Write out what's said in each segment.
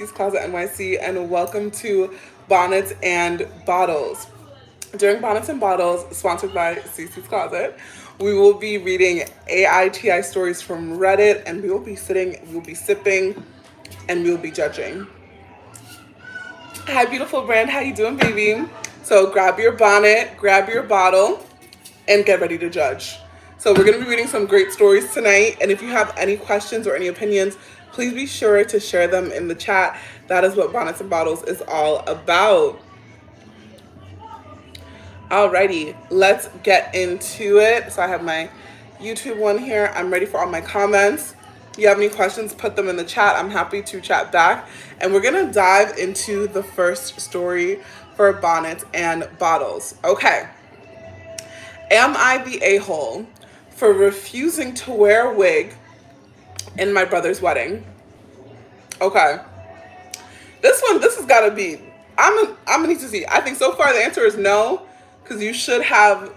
Cee's Closet NYC, and welcome to Bonnets and Bottles. During Bonnets and Bottles, sponsored by Cee Cee's Closet, we will be reading AITI stories from Reddit, and we will be sipping, and we will be judging. Hi, beautiful brand. How you doing, baby? So grab your bonnet, grab your bottle, and get ready to judge. So we're going to be reading some great stories tonight, and if you have any questions or any opinions, please be sure to share them in the chat. That is what Bonnets and Bottles is all about. Alrighty, let's get into it. So I have my YouTube one here. I'm ready for all my comments. If you have any questions, put them in the chat. I'm happy to chat back. And we're gonna dive into the first story for Bonnets and Bottles. Okay. Am I the a-hole for refusing to wear a wig in my brother's wedding? Okay. This has gotta be, I'm gonna need to see. I think so far the answer is no, because you should have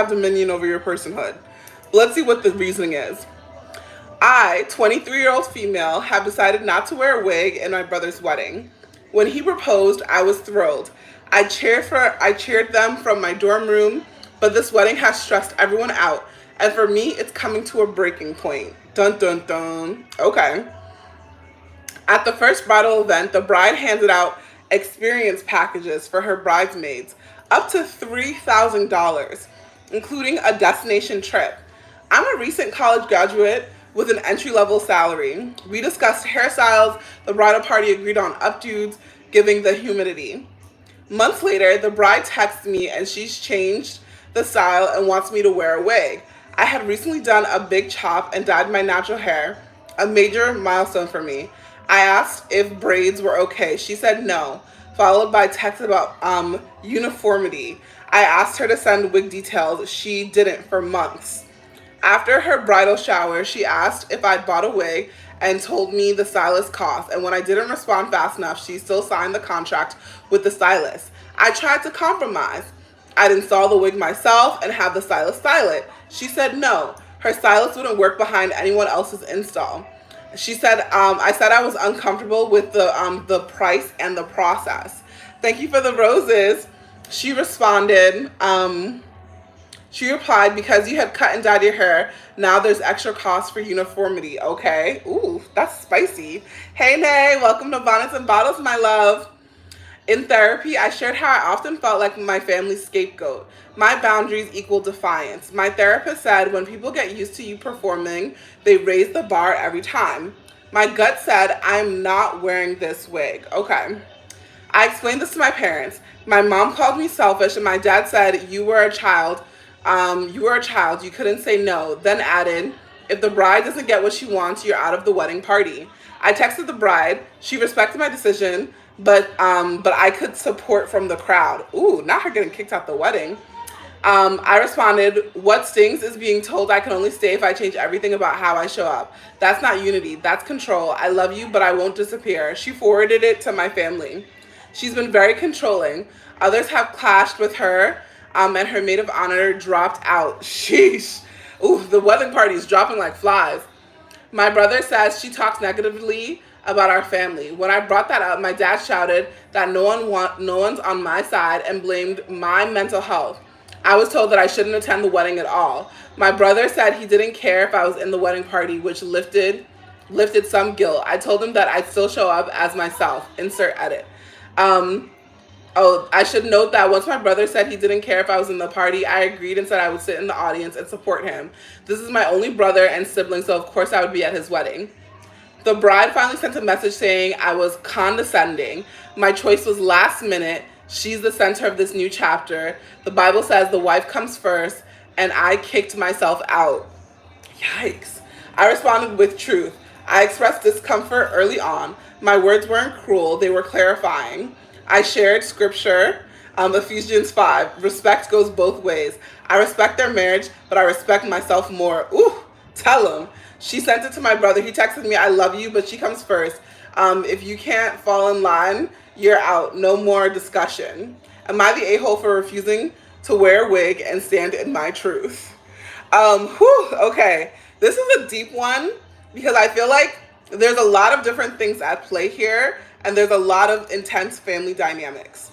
dominion over your personhood. But let's see what the reasoning is. I, 23-year-old female, have decided not to wear a wig in my brother's wedding. When he proposed, I was thrilled. I cheered them from my dorm room, but this wedding has stressed everyone out, and for me, it's coming to a breaking point. Dun dun dun. Okay. At the first bridal event, the bride handed out experience packages for her bridesmaids, up to $3,000, including a destination trip. I'm a recent college graduate with an entry-level salary. We discussed hairstyles, the bridal party agreed on updos, giving the humidity. Months later, the bride texts me and she's changed the style and wants me to wear a wig. I had recently done a big chop and dyed my natural hair, a major milestone for me. I asked if braids were okay. She said no, followed by text about uniformity. I asked her to send wig details. She didn't for months. After her bridal shower, she asked if I'd bought a wig and told me the stylist cost. And when I didn't respond fast enough, she still signed the contract with the stylist. I tried to compromise. I'd install the wig myself and have the stylist style it. She said no. Her stylist wouldn't work behind anyone else's install. She said, I said I was uncomfortable with the price and the process. Thank you for the roses. She responded, she replied, because you had cut and dyed your hair, now there's extra cost for uniformity, okay? Ooh, that's spicy. Hey, Nay, welcome to Bonnets and Bottles, my love. In therapy, I shared how I often felt like my family's scapegoat. My boundaries equal defiance. My therapist said when people get used to you performing, they raise the bar every time. My gut said, I'm not wearing this wig. Okay. I explained this to my parents. My mom called me selfish, and my dad said, you were a child. You couldn't say no. Then added, if the bride doesn't get what she wants, you're out of the wedding party. I texted the bride. She respected my decision, but I could support from the crowd. Ooh, not her getting kicked out the wedding. I responded, what stings is being told I can only stay if I change everything about how I show up. That's not unity. That's control. I love you, but I won't disappear. She forwarded it to my family. She's been very controlling. Others have clashed with her, and her maid of honor dropped out. Sheesh. Ooh, the wedding party is dropping like flies. My brother says she talks negatively about our family. When I brought that up, my dad shouted that no one's on my side and blamed my mental health. I was told that I shouldn't attend the wedding at all. My brother said he didn't care if I was in the wedding party, which lifted some guilt. I told him that I'd still show up as myself. Insert edit. I should note that once my brother said he didn't care if I was in the party, I agreed and said I would sit in the audience and support him. This is my only brother and sibling, so of course I would be at his wedding. The bride finally sent a message saying I was condescending. My choice was last minute. She's the center of this new chapter. The Bible says the wife comes first, and I kicked myself out. Yikes. I responded with truth. I expressed discomfort early on. My words weren't cruel, they were clarifying. I shared scripture, Ephesians 5. Respect goes both ways. I respect their marriage, but I respect myself more. Ooh, tell him. She sent it to my brother. He texted me, I love you, but she comes first. If you can't fall in line, you're out. No more discussion. Am I the a-hole for refusing to wear a wig and stand in my truth? Okay. This is a deep one because I feel like there's a lot of different things at play here, and there's a lot of intense family dynamics.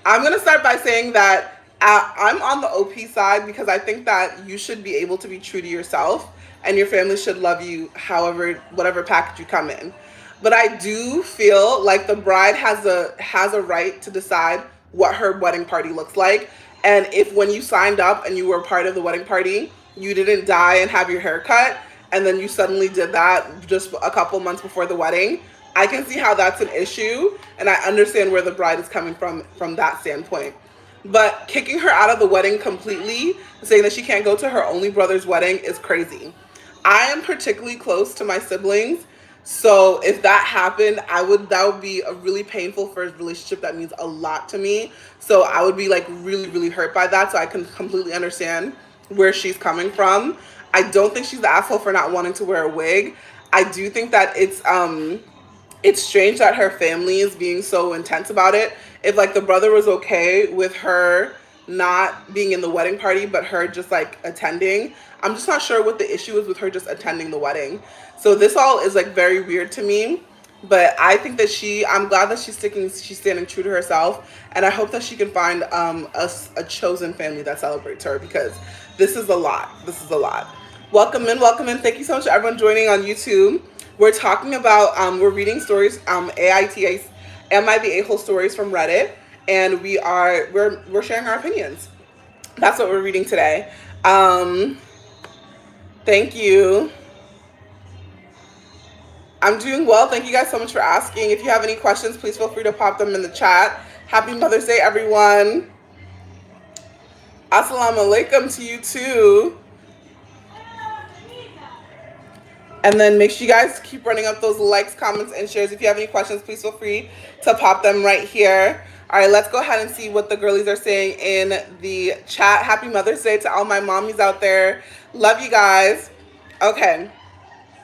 I'm going to start by saying that I'm on the OP side because I think that you should be able to be true to yourself and your family should love you however, whatever package you come in. But I do feel like the bride has a right to decide what her wedding party looks like. And if when you signed up and you were part of the wedding party, you didn't dye and have your hair cut, and then you suddenly did that just a couple months before the wedding, I can see how that's an issue, and I understand where the bride is coming from that standpoint. But kicking her out of the wedding completely, saying that she can't go to her only brother's wedding is crazy. I am particularly close to my siblings, so if that happened, that would be a really painful first relationship that means a lot to me. So I would be like really, really hurt by that. So I can completely understand where she's coming from. I don't think she's the asshole for not wanting to wear a wig. I do think that it's strange that her family is being so intense about it. If like the brother was okay with her not being in the wedding party, but her just like attending, I'm just not sure what the issue is with her just attending the wedding. So this all is like very weird to me. But I think that I'm glad that she's standing true to herself, and I hope that she can find a chosen family that celebrates her, because this is a lot. This is a lot. Welcome in, welcome in. Thank you so much to everyone joining on YouTube. We're talking about we're reading stories, AITA, Am I the A-hole stories from Reddit, and we're sharing our opinions. That's what we're reading today. Thank you. I'm doing well. Thank you guys so much for asking. If you have any questions, please feel free to pop them in the chat. Happy Mother's Day, everyone. Assalamu alaikum to you too. And then make sure you guys keep running up those likes, comments, and shares. If you have any questions, please feel free to pop them right here. All right, let's go ahead and see what the girlies are saying in the chat. Happy Mother's Day to all my mommies out there. Love you guys. Okay.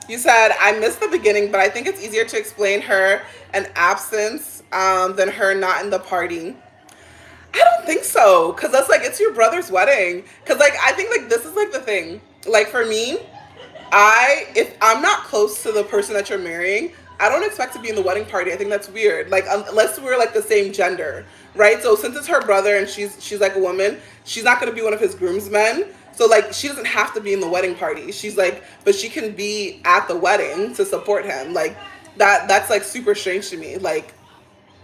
You said, I missed the beginning, but I think it's easier to explain her an absence than her not in the party. I don't think so, because that's like, it's your brother's wedding. Because like, I think like this is like the thing. Like for me, if I'm not close to the person that you're marrying, I don't expect to be in the wedding party. I think that's weird. Like unless we're like the same gender, right? So since it's her brother and she's like a woman, she's not going to be one of his groomsmen. So like she doesn't have to be in the wedding party. She's like, but she can be at the wedding to support him. Like that's like super strange to me. Like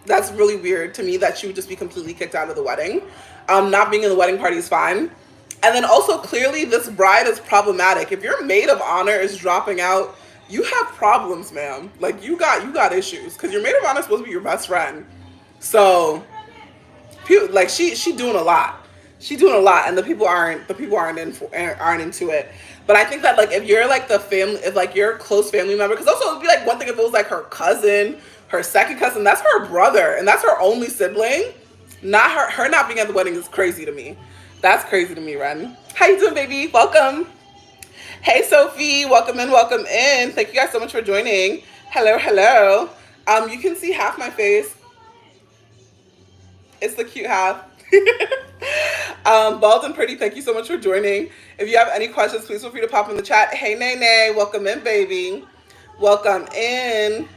that's really weird to me that she would just be completely kicked out of the wedding. Not being in the wedding party is fine. And then also clearly this bride is problematic. If your maid of honor is dropping out, you have problems, ma'am. Like you got issues, because your maid of honor is supposed to be your best friend. So like she doing a lot. She's doing a lot, and the people aren't into it. But I think that like if you're like the family, if like you're a close family member, because also it'd be like one thing if it was like her cousin, her second cousin, that's her brother, and that's her only sibling. Not her not being at the wedding is crazy to me. That's crazy to me, Ren. How you doing, baby? Welcome. Hey, Sophie. Welcome in, welcome in. Thank you guys so much for joining. Hello, hello. You can see half my face. It's the cute half. Bald and Pretty, thank you so much for joining. If you have any questions, please feel free to pop in the chat. Hey, Nene, welcome in, baby. Welcome in.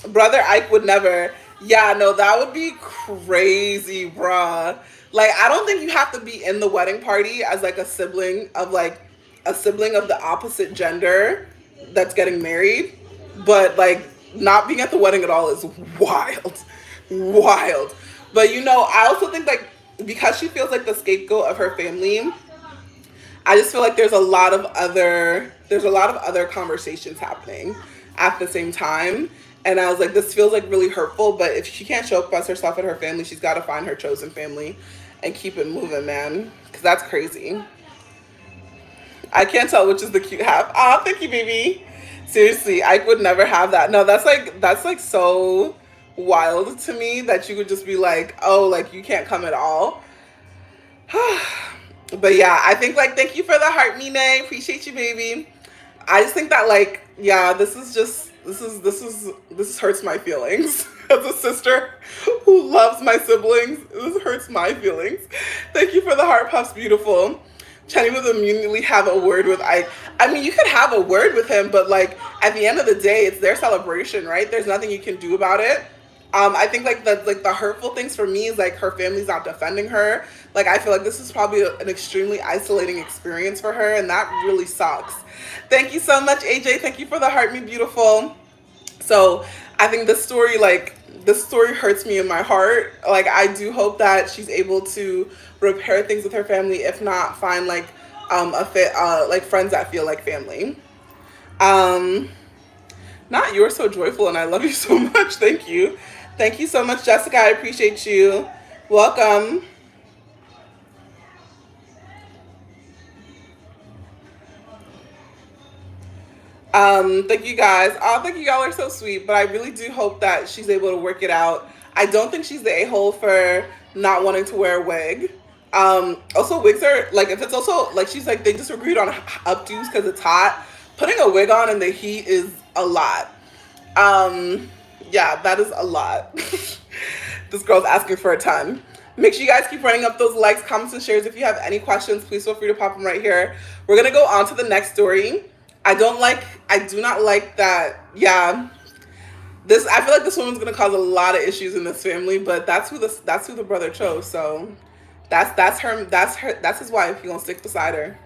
Brother Ike would never. Yeah, no, that would be crazy, bruh. Like, I don't think you have to be in the wedding party as like a sibling of the opposite gender that's getting married, but like not being at the wedding at all is wild. Wild. But you know, I also think like because she feels like the scapegoat of her family, I just feel like there's a lot of other conversations happening at the same time. And I was like, this feels like really hurtful, but if she can't show up as herself and her family, she's got to find her chosen family and keep it moving, man, because that's crazy. I can't tell which is the cute half. Ah, thank you, baby. Seriously, I would never have that. No, that's like so wild to me that you could just be like, oh, like you can't come at all. But yeah, I think like, thank you for the heart, Mine. Appreciate you, baby. I just think that like, yeah, this hurts my feelings. As a sister who loves my siblings, this hurts my feelings. Thank you for the heart puffs, beautiful. Chenny would immediately have a word with Ike. I mean, you could have a word with him, but like at the end of the day, it's their celebration, right? There's nothing you can do about it. I think like the hurtful things for me is like her family's not defending her. Like I feel like this is probably an extremely isolating experience for her, and that really sucks. Thank you so much, AJ. Thank you for the heart, me beautiful. So I think this story hurts me in my heart. Like I do hope that she's able to repair things with her family. If not, find like like friends that feel like family. Um, Not you're so joyful and I love you so much. Thank you. Thank you so much, Jessica. I appreciate you. Welcome. Thank you guys. Oh, thank you, y'all are so sweet. But I really do hope that she's able to work it out. I don't think she's the a-hole for not wanting to wear a wig. Also wigs are like if it's also like she's like they just agreed on updos because it's hot. Putting a wig on in the heat is a lot. Yeah, that is a lot. This girl's asking for a ton. Make sure you guys keep running up those likes, comments, and shares. If you have any questions, please feel free to pop them right here. We're gonna go on to the next story. I do not like that. Yeah, I feel like this woman's gonna cause a lot of issues in this family, but that's who the brother chose. So that's his wife. He gonna stick beside her.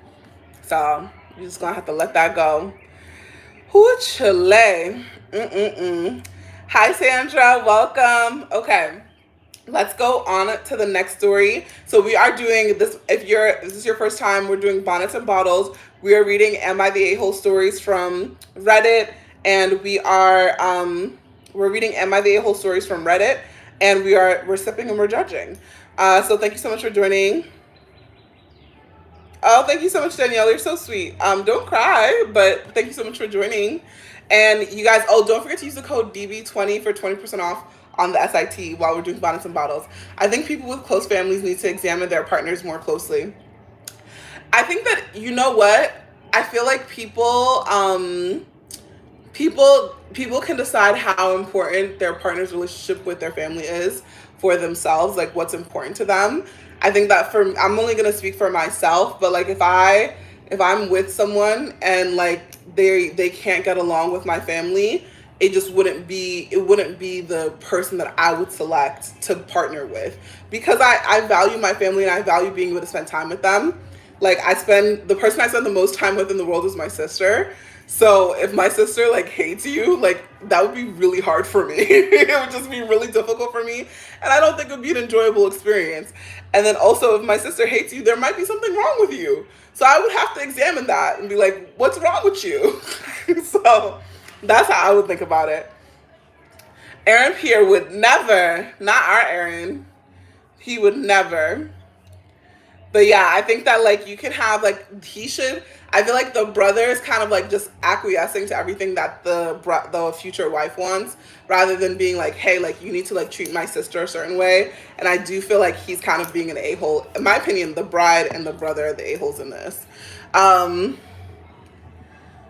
So you're just gonna have to let that go. Who Chile? Hi Sandra, welcome. Okay, let's go on to the next story. So we are doing this. If this is your first time, we're doing Bonnets and Bottles. We are reading Am I the A-hole stories from Reddit, and we're reading Am I the A-hole stories from Reddit, and we're sipping and we're judging. So thank you so much for joining. Oh, thank you so much, Danielle. You're so sweet. Don't cry, but thank you so much for joining. And you guys, don't forget to use the code DB20 for 20% off on the SIT while we're doing Bonnets and Bottles. I think people with close families need to examine their partners more closely. I think that, you know what? I feel like people can decide how important their partner's relationship with their family is for themselves, like what's important to them. I think that I'm only gonna speak for myself, but like if I'm with someone and like they can't get along with my family, it wouldn't be the person that I would select to partner with, because I value my family and I value being able to spend time with them. Like the person I spend the most time with in the world is my sister. So if my sister like hates you, like that would be really hard for me. It would just be really difficult for me. And I don't think it would be an enjoyable experience. And then also if my sister hates you, there might be something wrong with you. So I would have to examine that and be like, what's wrong with you? So that's how I would think about it. Aaron Pierre would never, not our Aaron, he would never. But yeah, I think that like you can have like I feel like the brother is kind of like just acquiescing to everything that the future wife wants, rather than being like, hey, like you need to like treat my sister a certain way. And I do feel like he's kind of being an a-hole. In my opinion, the bride and the brother are the a-holes in this.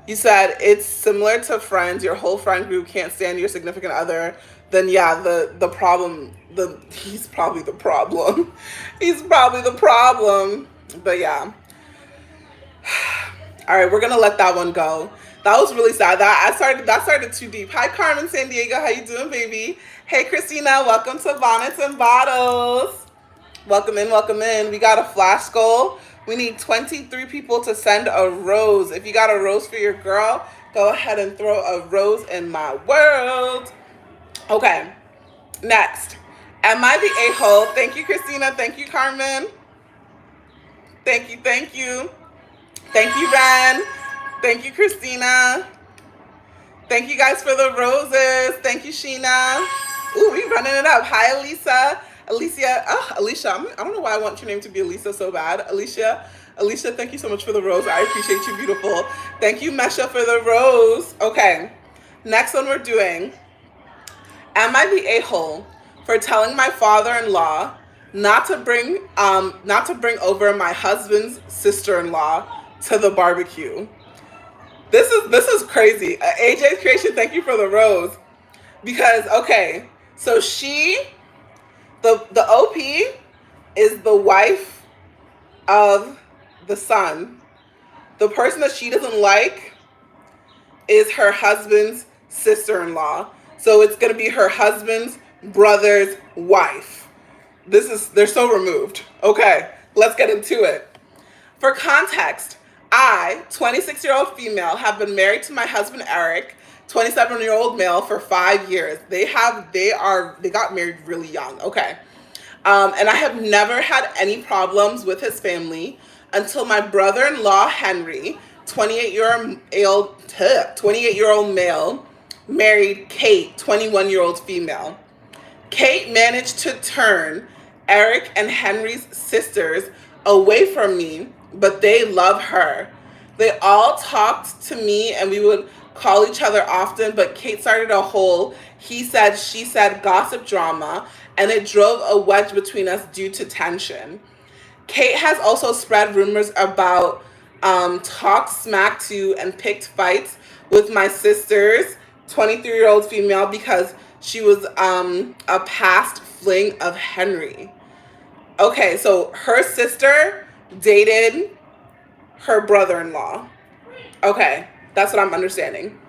You said it's similar to Friends. Your whole friend group can't stand your significant other. Then yeah, the problem, he's probably the problem. He's probably the problem. But yeah. All right, we're gonna let that one go. That was really sad. That started too deep. Hi Carmen San Diego, how you doing, baby? Hey Christina, welcome to Bonnets and Bottles. Welcome in, welcome in. We got a flash goal. We need 23 people to send a rose. If you got a rose for your girl, go ahead and throw a rose in my world. Okay, next. Am I the a-hole? Thank you, Christina. Thank you, Carmen. Thank you, thank you. Thank you, Ben. Thank you, Christina. Thank you guys for the roses. Thank you, Sheena. Ooh, we running it up. Hi, Elisa. Alicia. Oh, Alicia. I don't know why I want your name to be Elisa so bad. Alicia, thank you so much for the rose. I appreciate you, beautiful. Thank you, Mesha, for the rose. Okay. Next one we're doing. Am I the a-hole for telling my father-in-law not to bring over my husband's sister-in-law to the barbecue? This is crazy. AJ's Creation, thank you for the rose. Because okay, so the OP is the wife of the son, the person that she doesn't like is her husband's sister-in-law. So it's going to be her husband's brother's wife. They're so removed. Okay, let's get into it. For context, I, 26-year-old female, have been married to my husband Eric, 27-year-old male, for 5 years. They got married really young. Okay. And I have never had any problems with his family until my brother-in-law Henry, 28-year-old male, married Kate, 21-year-old female. Kate managed to turn Eric and Henry's sisters away from me, but they love her. They all talked to me and we would call each other often, but Kate started a whole he said, she said gossip drama, and it drove a wedge between us due to tension. Kate has also spread rumors about, talked smack to and picked fights with my sister's 23-year-old female because she was a past fling of Henry. Okay, so her sister dated her brother-in-law. Okay, that's what I'm understanding.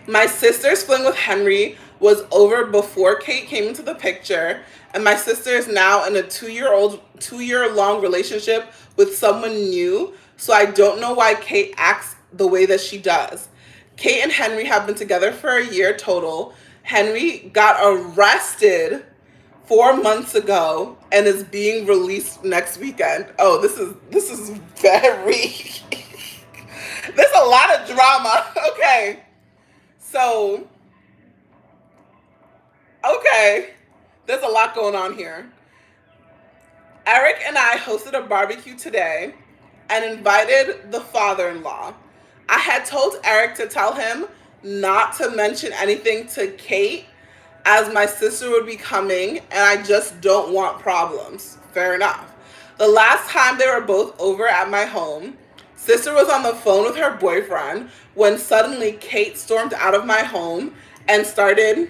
My sister's fling with Henry was over before Kate came into the picture, and my sister is now in a 2-year-long relationship with someone new, so I don't know why Kate acts the way that she does. Kate and Henry have been together for a year total. Henry got arrested 4 months ago and is being released next weekend. Oh, this is very there's a lot of drama. Okay. So, okay, there's a lot going on here. Eric and I hosted a barbecue today and invited the father-in-law. I had told Eric to tell him not to mention anything to Kate as my sister would be coming and I just don't want problems. Fair enough. The last time they were both over at my home, sister was on the phone with her boyfriend when suddenly Kate stormed out of my home and started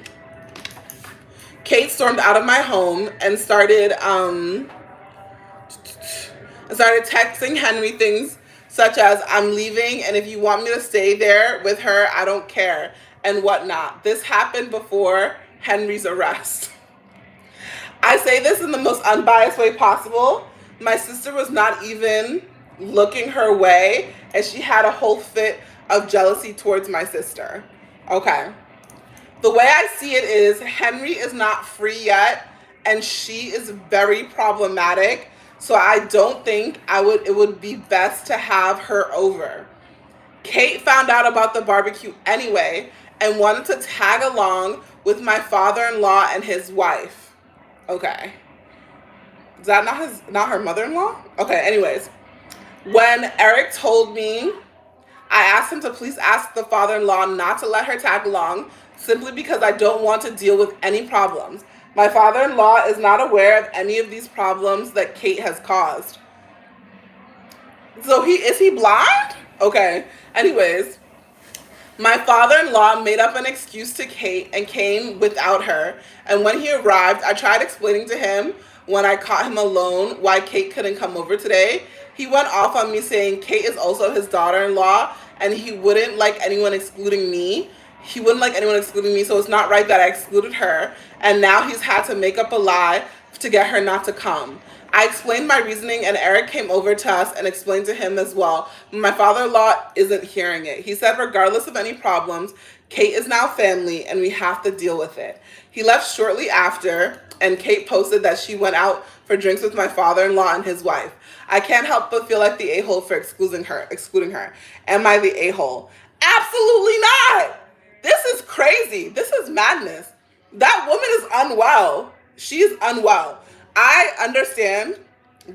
texting Henry things such as, I'm leaving and if you want me to stay there with her, I don't care, and whatnot. This happened before Henry's arrest. I say this in the most unbiased way possible. My sister was not even looking her way and she had a whole fit of jealousy towards my sister. Okay. The way I see it is Henry is not free yet and she is very problematic. So I don't think it would be best to have her over. Kate found out about the barbecue anyway and wanted to tag along with my father-in-law and his wife. Okay. Is that not her mother-in-law? Okay, anyways. When Eric told me, I asked him to please ask the father-in-law not to let her tag along simply because I don't want to deal with any problems. My father-in-law is not aware of any of these problems that Kate has caused. So is he blind? Okay. Anyways, my father-in-law made up an excuse to Kate and came without her. And when he arrived, I tried explaining to him when I caught him alone why Kate couldn't come over today. He went off on me saying Kate is also his daughter-in-law and he wouldn't like anyone excluding me. So it's not right that I excluded her. And now he's had to make up a lie to get her not to come. I explained my reasoning and Eric came over to us and explained to him as well. My father-in-law isn't hearing it. He said regardless of any problems, Kate is now family and we have to deal with it. He left shortly after and Kate posted that she went out for drinks with my father-in-law and his wife. I can't help but feel like the a-hole for excluding her. Am I the a-hole? Absolutely not. This is crazy. This is madness. That woman is unwell. She is unwell. I understand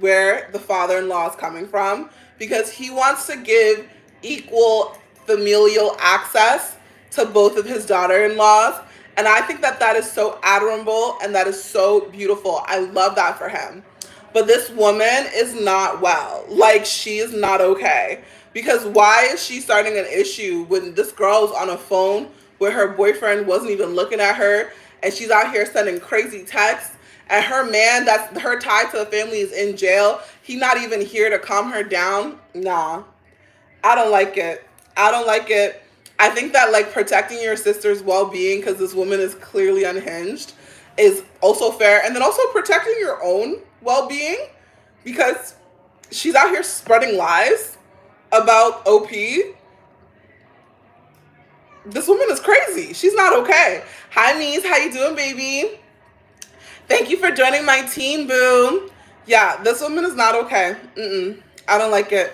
where the father-in-law is coming from because he wants to give equal familial access to both of his daughter-in-laws. And I think that is so admirable and that is so beautiful. I love that for him. But this woman is not well. Like, she is not okay. Because why is she starting an issue when this girl is on a phone where her boyfriend wasn't even looking at her and she's out here sending crazy texts and her man that's her tie to the family is in jail. He not even here to calm her down. Nah, I don't like it. I don't like it. I think that like protecting your sister's well-being because this woman is clearly unhinged is also fair, and then also protecting your own well-being because she's out here spreading lies about OP. This woman is crazy. She's not okay. Hi, Mies. How you doing, baby? Thank you for joining my team, boo. Yeah, this woman is not okay. I don't like it.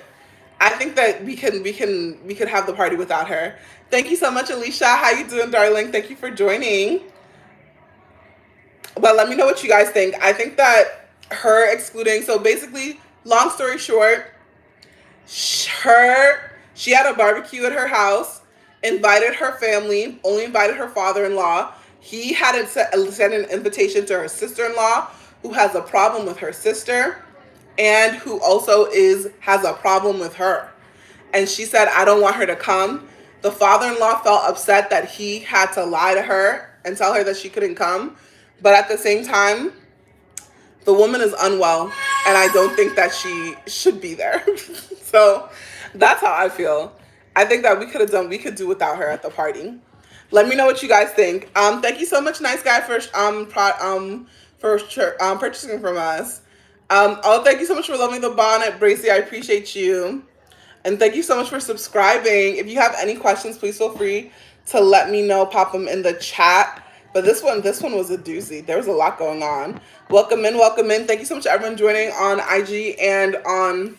I think that we could have the party without her. Thank you so much, Alicia. How you doing, darling? Thank you for joining. But let me know what you guys think. I think that her excluding, so basically, long story short, she had a barbecue at her house, invited her family, only invited her father-in-law. He had sent an invitation to her sister-in-law, who has a problem with her sister, and who also has a problem with her. And she said, I don't want her to come. The father-in-law felt upset that he had to lie to her and tell her that she couldn't come. But at the same time, the woman is unwell, and I don't think that she should be there. So that's how I feel. I think that we could do without her at the party. Let me know what you guys think. Thank you so much, nice guy, for purchasing from us. Thank you so much for loving the bonnet, Bracy. I appreciate you. And thank you so much for subscribing. If you have any questions, please feel free to let me know. Pop them in the chat. But this one was a doozy. There was a lot going on. Welcome in, welcome in. Thank you so much, everyone joining on IG and on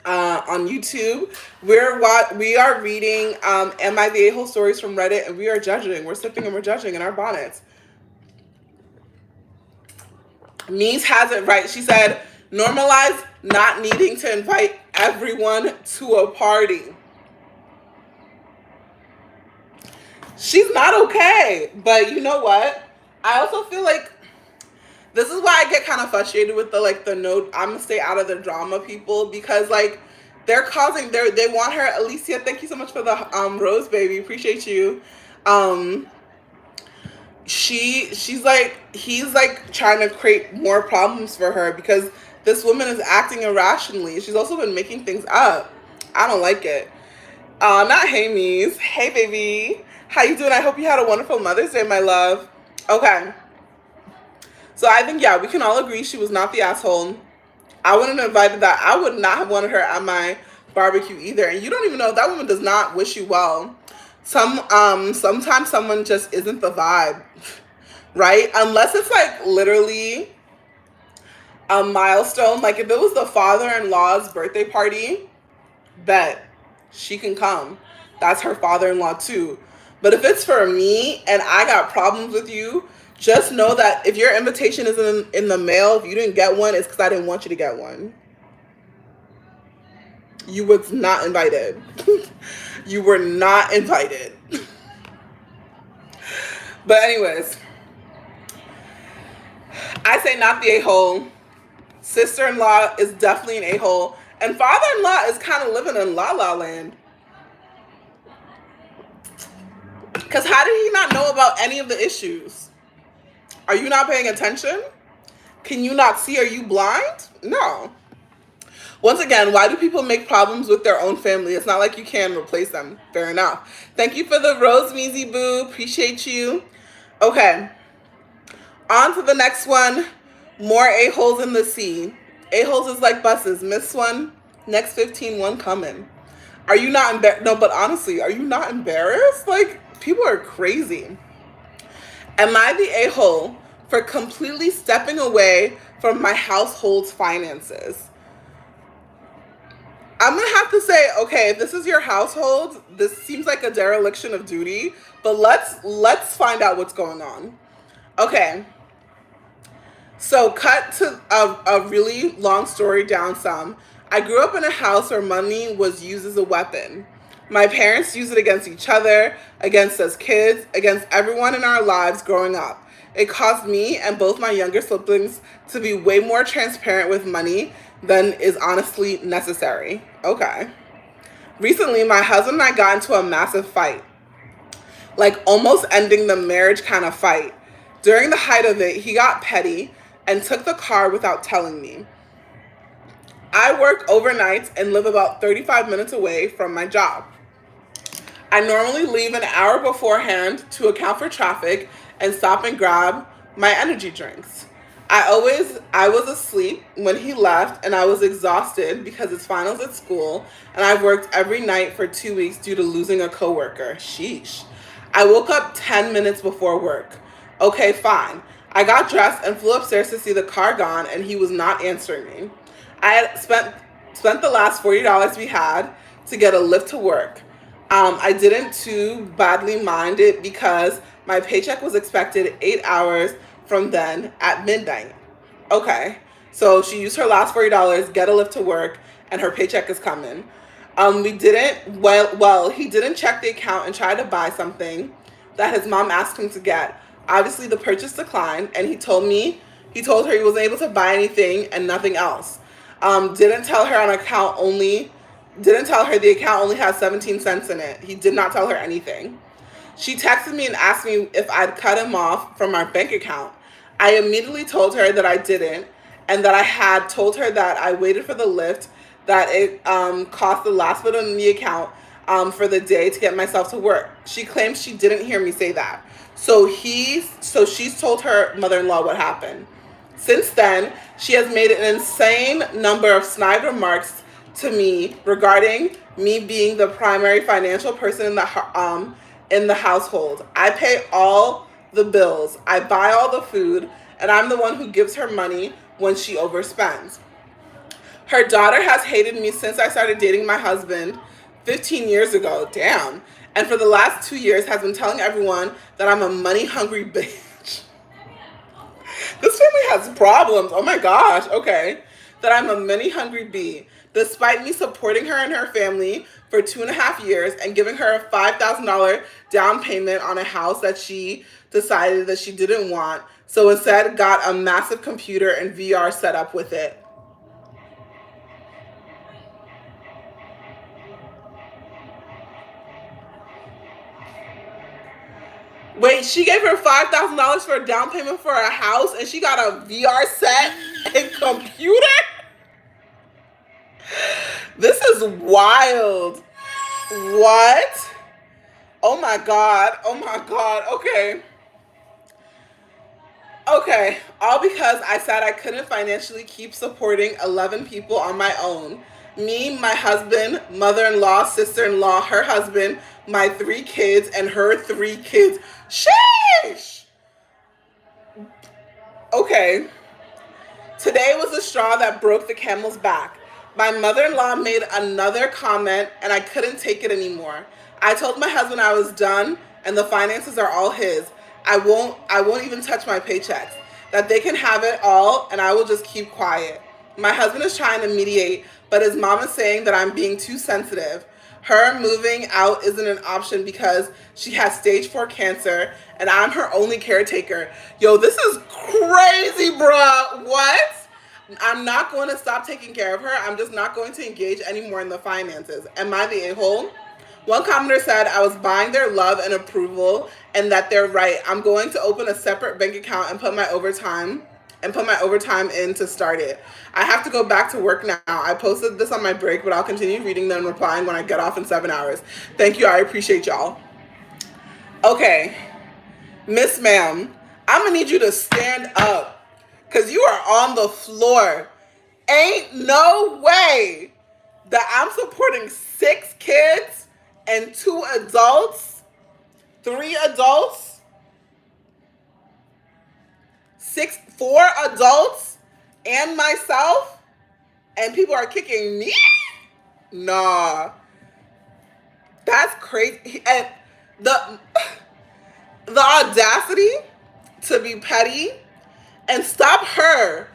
YouTube. We are reading Am I the A-hole stories from Reddit, and we are judging. We're sipping and we're judging in our bonnets. Mies has it right. She said, normalize not needing to invite everyone to a party. She's not okay. But you know what? I also feel like this is why I get kind of frustrated with the no, I'm gonna stay out of the drama people, because like they want her. Alicia, thank you so much for the rose, baby. Appreciate you. He's like trying to create more problems for her because this woman is acting irrationally. She's also been making things up. I don't like it. Not hey, Mies. Hey, baby. How you doing? I hope you had a wonderful Mother's Day, my love. Okay. So I think, yeah, we can all agree she was not the asshole. I wouldn't have invited that. I would not have wanted her at my barbecue either. And you don't even know, that woman does not wish you well. Sometimes someone just isn't the vibe, right? Unless it's like literally a milestone. Like if it was the father-in-law's birthday party, bet she can come. That's her father-in-law too. But if it's for me and I got problems with you, just know that if your invitation is in the mail, if you didn't get one, it's because I didn't want you to get one. You was not invited. You were not invited. But anyways, I say not the a-hole. Sister-in-law is definitely an a-hole. And father-in-law is kind of living in la-la land. Because how did he not know about any of the issues? Are you not paying attention? Can you not see? Are you blind? No. Once again, why do people make problems with their own family? It's not like you can replace them. Fair enough. Thank you for the rose, Meezy Boo. Appreciate you. Okay. On to the next one. More a-holes in the sea. A-holes is like buses. Miss one, next 15, one coming. Are you not embarrassed? No, but honestly, are you not embarrassed? Like, people are crazy. Am I the a-hole for completely stepping away from my household's finances? I'm going to have to say, okay, if this is your household, this seems like a dereliction of duty, but let's find out what's going on. Okay. So cut to a really long story down some. I grew up in a house where money was used as a weapon. My parents used it against each other, against us kids, against everyone in our lives growing up. It caused me and both my younger siblings to be way more transparent with money than is honestly necessary. Okay. Recently, my husband and I got into a massive fight. Like almost ending the marriage kind of fight. During the height of it, he got petty and took the car without telling me. I work overnights and live about 35 minutes away from my job. I normally leave an hour beforehand to account for traffic and stop and grab my energy drinks. I was asleep when he left and I was exhausted because it's finals at school and I've worked every night for 2 weeks due to losing a coworker. Sheesh. I woke up 10 minutes before work. Okay, fine. I got dressed and flew upstairs to see the car gone and he was not answering me. I had spent the last $40 we had to get a lift to work. I didn't too badly mind it because my paycheck was expected 8 hours from then at midnight. Okay, so she used her last $40, get a lift to work, and her paycheck is coming. He didn't check the account and try to buy something that his mom asked him to get. Obviously, the purchase declined, and he told her he wasn't able to buy anything and nothing else. Didn't tell her the account only has 17 cents in it. He did not tell her anything. She texted me and asked me if I'd cut him off from our bank account. I immediately told her that I didn't, and that I had told her that I waited for the lift, that it cost the last bit on the account for the day to get myself to work. She claims she didn't hear me say that. So she's told her mother-in-law what happened. Since then, she has made an insane number of snide remarks to me regarding me being the primary financial person in the household. I pay all the bills, I buy all the food, and I'm the one who gives her money when she overspends. Her daughter has hated me since I started dating my husband 15 years ago, damn, and for the last 2 years has been telling everyone that I'm a money-hungry bitch. This family has problems, oh my gosh, okay. That I'm a money-hungry bee, despite me supporting her and her family for 2.5 years and giving her a $5,000 down payment on a house that she decided that she didn't want, so instead got a massive computer and VR setup with it. Wait, she gave her $5,000 for a down payment for a house and she got a VR set and computer? This is wild. What? Oh my God. Oh my God. Okay. Okay. All because I said I couldn't financially keep supporting 11 people on my own. Me, my husband, mother-in-law, sister-in-law, her husband, my 3 kids, and her 3 kids. Sheesh! Okay. Today was the straw that broke the camel's back. My mother-in-law made another comment and I couldn't take it anymore. I told my husband I was done and the finances are all his. I won't even touch my paychecks. That they can have it all and I will just keep quiet. My husband is trying to mediate, but his mom is saying that I'm being too sensitive. Her moving out isn't an option because she has stage 4 cancer and I'm her only caretaker. Yo, this is crazy, bruh. What? I'm not going to stop taking care of her. I'm just not going to engage anymore in the finances. Am I the a-hole? One commenter said I was buying their love and approval and that they're right. I'm going to open a separate bank account and put my overtime in to start it. I have to go back to work now. I posted this on my break, but I'll continue reading them and replying when I get off in 7 hours. Thank you. I appreciate y'all. Okay. Miss Ma'am, I'm going to need you to stand up because you are on the floor. Ain't no way that I'm supporting 6 kids and 2 adults, 3 adults, 4 adults, and myself, and people are kicking me? Nah. That's crazy. And the audacity to be petty and stop her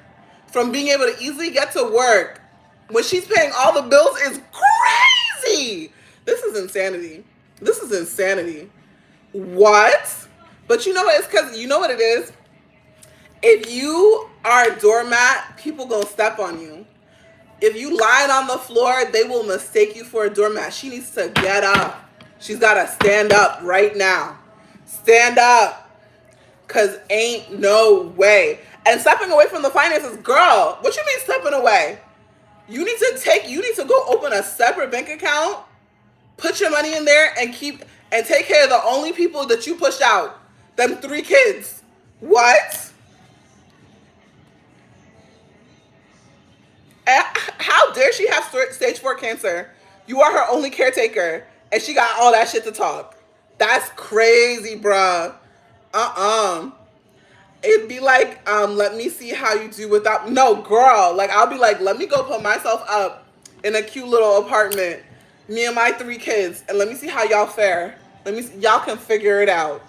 from being able to easily get to work when she's paying all the bills is crazy. This is insanity. This is insanity. What? But you know what? It's because you know what it is? If you are a doormat, people gonna step on you. If you lying on the floor, they will mistake you for a doormat. She needs to get up. She's gotta stand up right now. Stand up. Cause ain't no way. And stepping away from the finances, girl, what you mean stepping away? You need to go open a separate bank account, put your money in there, and take care of the only people that you pushed out. Them 3 kids. What? How dare she have stage 4 cancer? You are her only caretaker, and she got all that shit to talk. That's crazy, bruh. It'd be like, let me see how you do without. No, girl. Like, I'll be like, let me go put myself up in a cute little apartment, me and my 3 kids, and let me see how y'all fare. Y'all can figure it out.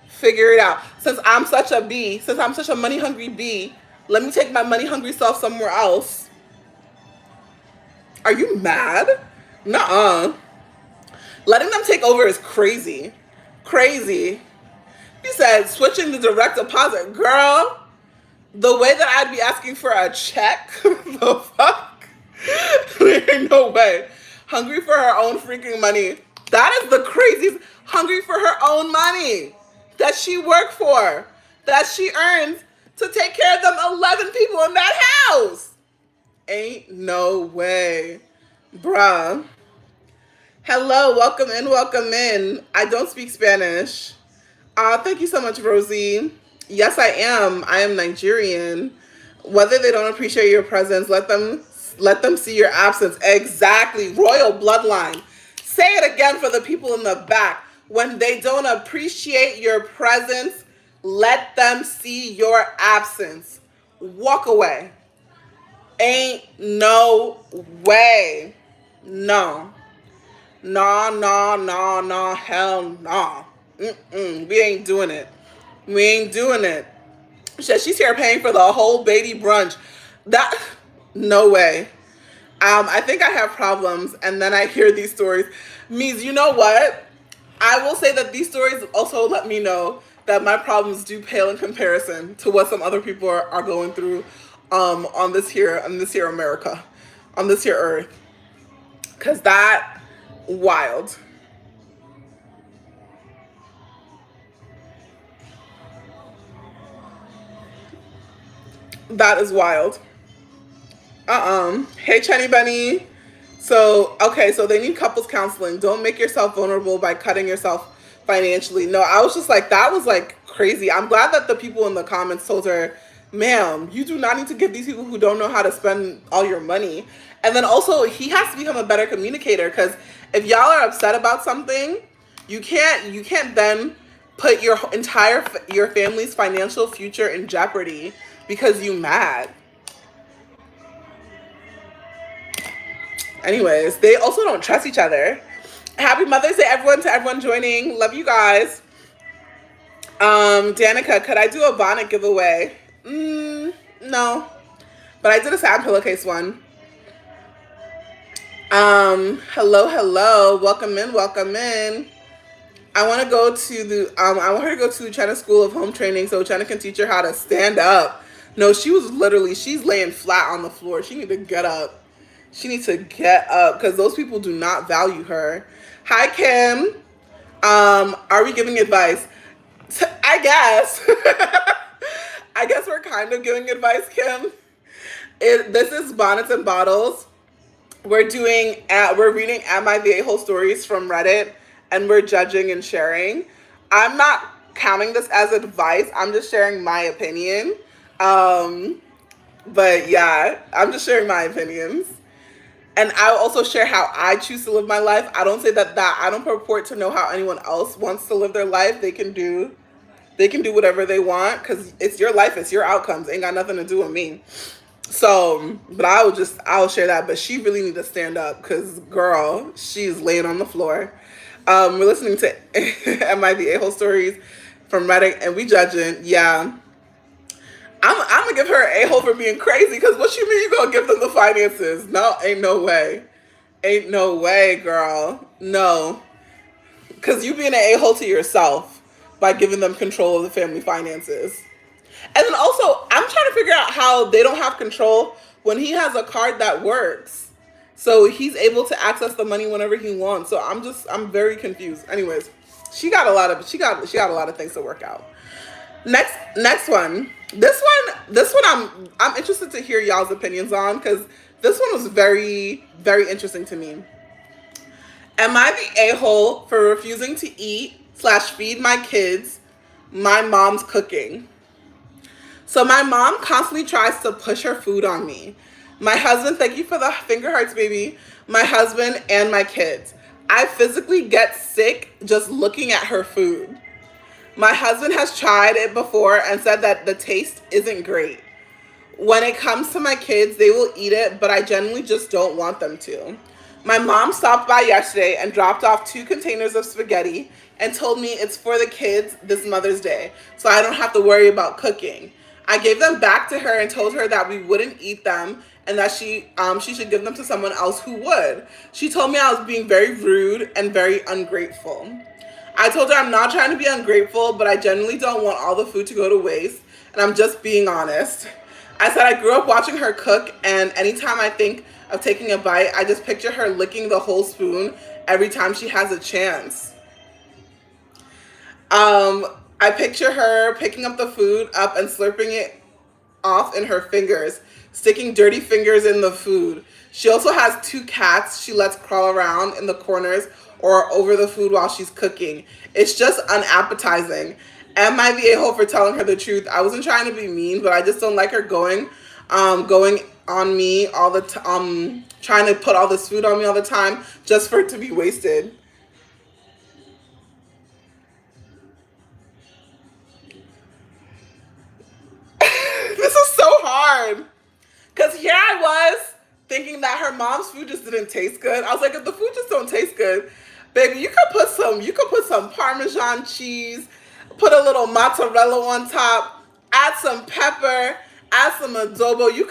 Figure it out. Since I'm such a money hungry bee, let me take my money hungry self somewhere else. Are you mad? Nuh-uh. Letting them take over is crazy. Crazy. He said, switching the direct deposit. Girl, the way that I'd be asking for a check, the fuck? There ain't no way. Hungry for her own freaking money. That is the craziest. Hungry for her own money that she worked for, that she earns to take care of them 11 people in that house. Ain't no way. Bruh. Hello, welcome in. I don't speak Spanish. Thank you so much, Rosie. Yes, I am. I am Nigerian. Whether they don't appreciate your presence, let them see your absence. Exactly. Royal bloodline. Say it again for the people in the back. When they don't appreciate your presence, let them see your absence. Walk away. Ain't no way. No. No, hell no. We ain't doing it. We ain't doing it. She's here paying for the whole baby brunch. No way. I think I have problems, and then I hear these stories. Means, you know what? I will say that these stories also let me know that my problems do pale in comparison to what some other people are going through on this here America, on this here earth. Cause that wild. That is wild. Hey, Chenny Bunny. So they need couples counseling. Don't make yourself vulnerable by cutting yourself financially. No, I was just like, that was like crazy. I'm glad that the people in the comments told her, ma'am, you do not need to give these people who don't know how to spend all your money. And then also, he has to become a better communicator, because if y'all are upset about something, you can't then put your family's financial future in jeopardy because you mad. Anyways, they also don't trust each other. Happy Mother's Day, everyone, to everyone joining. Love you guys. Danica, could I do a bonnet giveaway? No. But I did a sad pillowcase one. Hello. Welcome in. I want her to go to China School of Home Training so China can teach her how to stand up. No, she's laying flat on the floor. She need to get up. She needs to get up because those people do not value her. Hi, Kim. Are we giving advice? I guess. I guess we're kind of giving advice, Kim. This is Bonnets and Bottles. We're reading Am I the A-Hole stories from Reddit, and we're judging and sharing. I'm not counting this as advice. I'm just sharing my opinion. But yeah, I'm just sharing my opinions. And I'll also share how I choose to live my life. I don't say that I don't purport to know how anyone else wants to live their life. They can do whatever they want because it's your life, it's your outcomes. Ain't got nothing to do with me. So, but I'll share that. But she really need to stand up because, girl, she's laying on the floor. We're listening to Am I the A-Hole stories from Reddit, and we judging. Yeah. I'm gonna give her an a-hole for being crazy, because what you mean you gonna give them the finances? No, ain't no way. Ain't no way, girl. No. Because you being an a-hole to yourself by giving them control of the family finances. And then also, I'm trying to figure out how they don't have control when he has a card that works. So he's able to access the money whenever he wants. So I'm very confused. Anyways, she got a lot of things to work out. Next one. This one I'm interested to hear y'all's opinions on because this one was very, very interesting to me. Am I the a-hole for refusing to eat slash feed my kids my mom's cooking? So my mom constantly tries to push her food on me. My husband, thank you for the finger hearts, baby. My husband and my kids. I physically get sick just looking at her food. My husband has tried it before and said that the taste isn't great. When it comes to my kids, they will eat it, but I genuinely just don't want them to. My mom stopped by yesterday and dropped off 2 containers of spaghetti and told me it's for the kids this Mother's Day, so I don't have to worry about cooking. I gave them back to her and told her that we wouldn't eat them and that she should give them to someone else who would. She told me I was being very rude and very ungrateful. I told her I'm not trying to be ungrateful, but I genuinely don't want all the food to go to waste, and I'm just being honest. I said I grew up watching her cook, and anytime I think of taking a bite, I just picture her licking the whole spoon every time she has a chance. I picture her picking up the food up and slurping it off in her fingers, sticking dirty fingers in the food. She also has 2 cats she lets crawl around in the corners or over the food while she's cooking. It's just unappetizing. Am I the a-hole for telling her the truth? I wasn't trying to be mean, but I just don't like her going on me all the time, trying to put all this food on me all the time just for it to be wasted. This is so hard. Because here I was thinking that her mom's food just didn't taste good. I was like, if the food just don't taste good, baby, you could put some Parmesan cheese, put a little mozzarella on top, add some pepper, add some adobo. You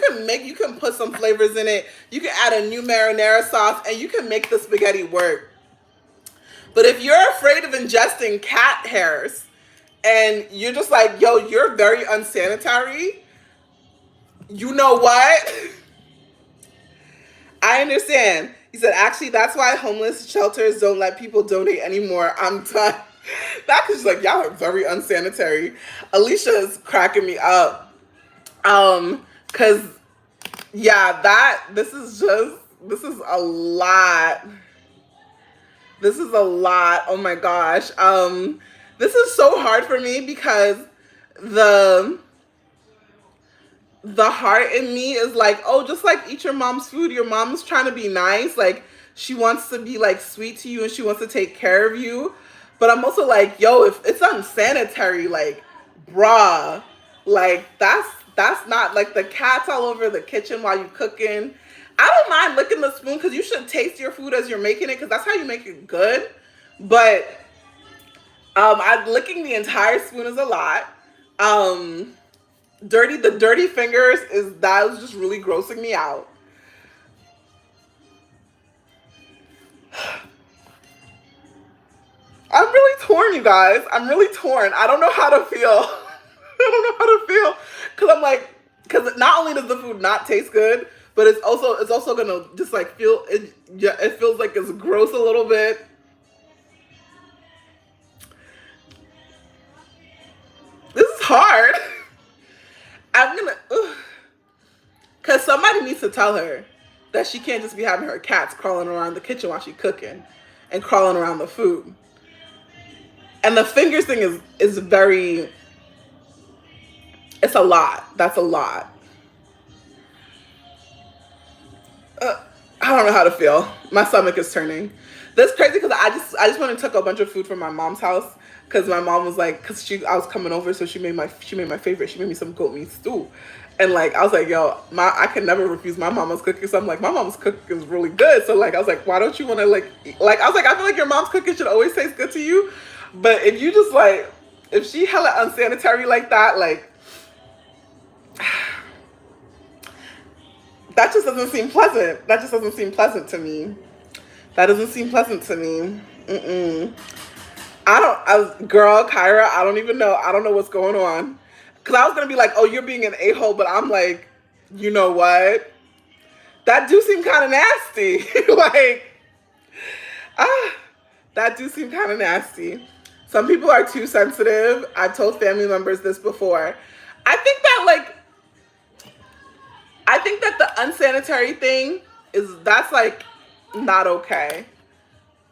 can put some flavors in it. You can add a new marinara sauce and you can make the spaghetti work. But if you're afraid of ingesting cat hairs and you're just like, yo, you're very unsanitary, you know what? I understand. He said, actually, that's why homeless shelters don't let people donate anymore. I'm done. That is like, y'all are very unsanitary. Alicia's cracking me up. Cause yeah, this is a lot. This is a lot. Oh my gosh. This is so hard for me because the the heart in me is like, oh, just like eat your mom's food. Your mom's trying to be nice. Like she wants to be like sweet to you and she wants to take care of you. But I'm also like, yo, if it's unsanitary, like, bruh, like that's not like the cat's all over the kitchen while you cooking. I don't mind licking the spoon because you should taste your food as you're making it because that's how you make it good. But licking the entire spoon is a lot. The dirty fingers that was just really grossing me out. I'm really torn, you guys. I'm really torn. I don't know how to feel. I don't know how to feel because I'm like, because not only does the food not taste good, but it's also gonna just like feel it. Yeah, it feels like it's gross a little bit. This is hard. I'm gonna, because somebody needs to tell her that she can't just be having her cats crawling around the kitchen while she's cooking and crawling around the food. And the fingers thing is very, it's a lot. That's a lot. I don't know how to feel. My stomach is turning. That's crazy because I just went and took a bunch of food from my mom's house because my mom was like, I was coming over, so she made my favorite. She made me some goat meat stew, and like I was like, yo, I can never refuse my mama's cooking. So I'm like, my mom's cooking is really good. So like I was like, why don't you want to like I was like, I feel like your mom's cooking should always taste good to you, but if you just like if she hella unsanitary like that, like that just doesn't seem pleasant. That just doesn't seem pleasant to me. That doesn't seem pleasant to me. Girl, Kyra, I don't even know. I don't know what's going on. Because I was going to be like, oh, you're being an a-hole. But I'm like, you know what? That do seem kind of nasty. Like, that do seem kind of nasty. Some people are too sensitive. I've told family members this before. I think that like I think that the unsanitary thing that's like not okay.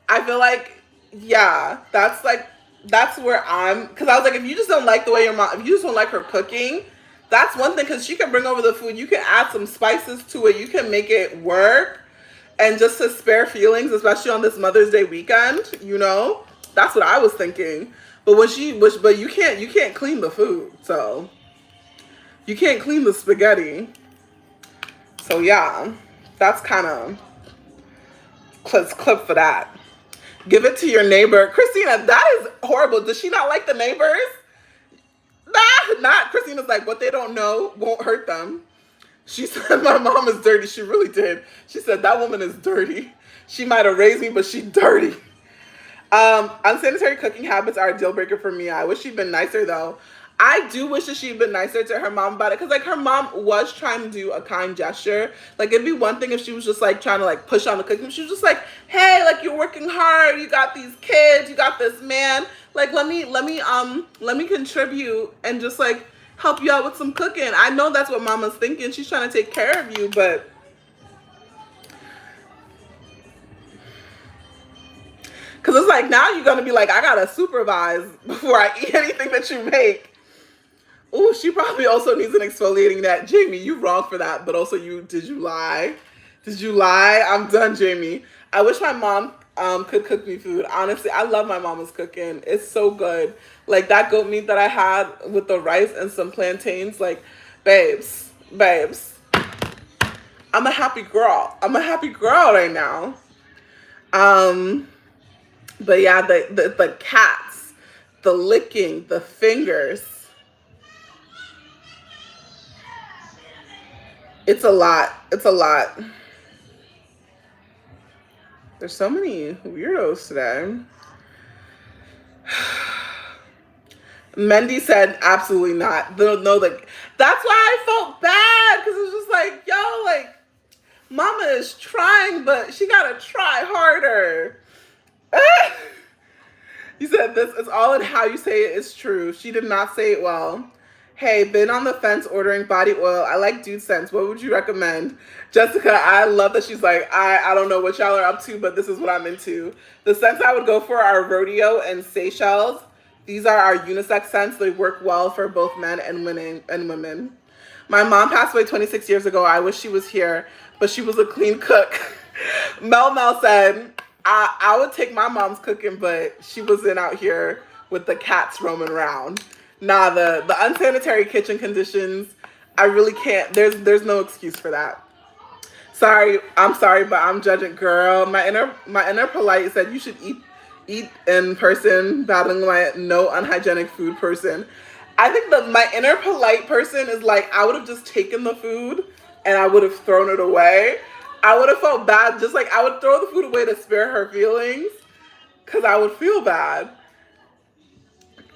I feel like, yeah, that's where because I was like, if you just don't like the way your mom, if you just don't like her cooking, that's one thing, because she can bring over the food, you can add some spices to it, you can make it work, and just to spare feelings, especially on this Mother's Day weekend, you know, that's what I was thinking. But but you can't clean the food, so you can't clean the spaghetti. So yeah, that's kind of clip for that. Give it to your neighbor. Christina, that is horrible. Does she not like the neighbors? Nah, not. Christina's like, what they don't know won't hurt them. She said my mom is dirty. She really did. She said that woman is dirty. She might have raised me, but she's dirty. Unsanitary cooking habits are a deal breaker for me. I wish she'd been nicer though. I do wish that she'd been nicer to her mom about it, because like her mom was trying to do a kind gesture. Like it'd be one thing if she was just like trying to like push on the cooking. She was just like, hey, like you're working hard, you got these kids, you got this man. Like let me contribute and just like help you out with some cooking. I know that's what mama's thinking. She's trying to take care of you, but because it's like now you're gonna be like, I gotta supervise before I eat anything that you make. Oh, she probably also needs an exfoliating that. Jamie, you wrong for that, but also did you lie? Did you lie? I'm done, Jamie. I wish my mom could cook me food. Honestly, I love my mama's cooking. It's so good. Like that goat meat that I had with the rice and some plantains. Like, babes. I'm a happy girl. I'm a happy girl right now. But yeah, the cats, the licking, the fingers. It's a lot. It's a lot. There's so many weirdos today. Mendy said, absolutely not. No, like, that's why I felt bad, because it was just like, yo, like, mama is trying, but she gotta try harder. You said this is all in how you say it is true. She did not say it well. Hey, been on the fence ordering body oil. I like dude scents. What would you recommend? Jessica, I love that she's like, I don't know what y'all are up to, but this is what I'm into. The scents I would go for are Rodeo and Seychelles. These are our unisex scents. They work well for both men and women. My mom passed away 26 years ago. I wish she was here, but she was a clean cook. Mel said, I would take my mom's cooking, but she wasn't out here with the cats roaming around. Nah, the unsanitary kitchen conditions, I really can't. There's no excuse for that. Sorry, I'm sorry, but I'm judging. Girl, my inner polite said you should eat in person, battling my no unhygienic food person. I think my inner polite person is like, I would have just taken the food and I would have thrown it away. I would have felt bad, just like I would throw the food away to spare her feelings, because I would feel bad.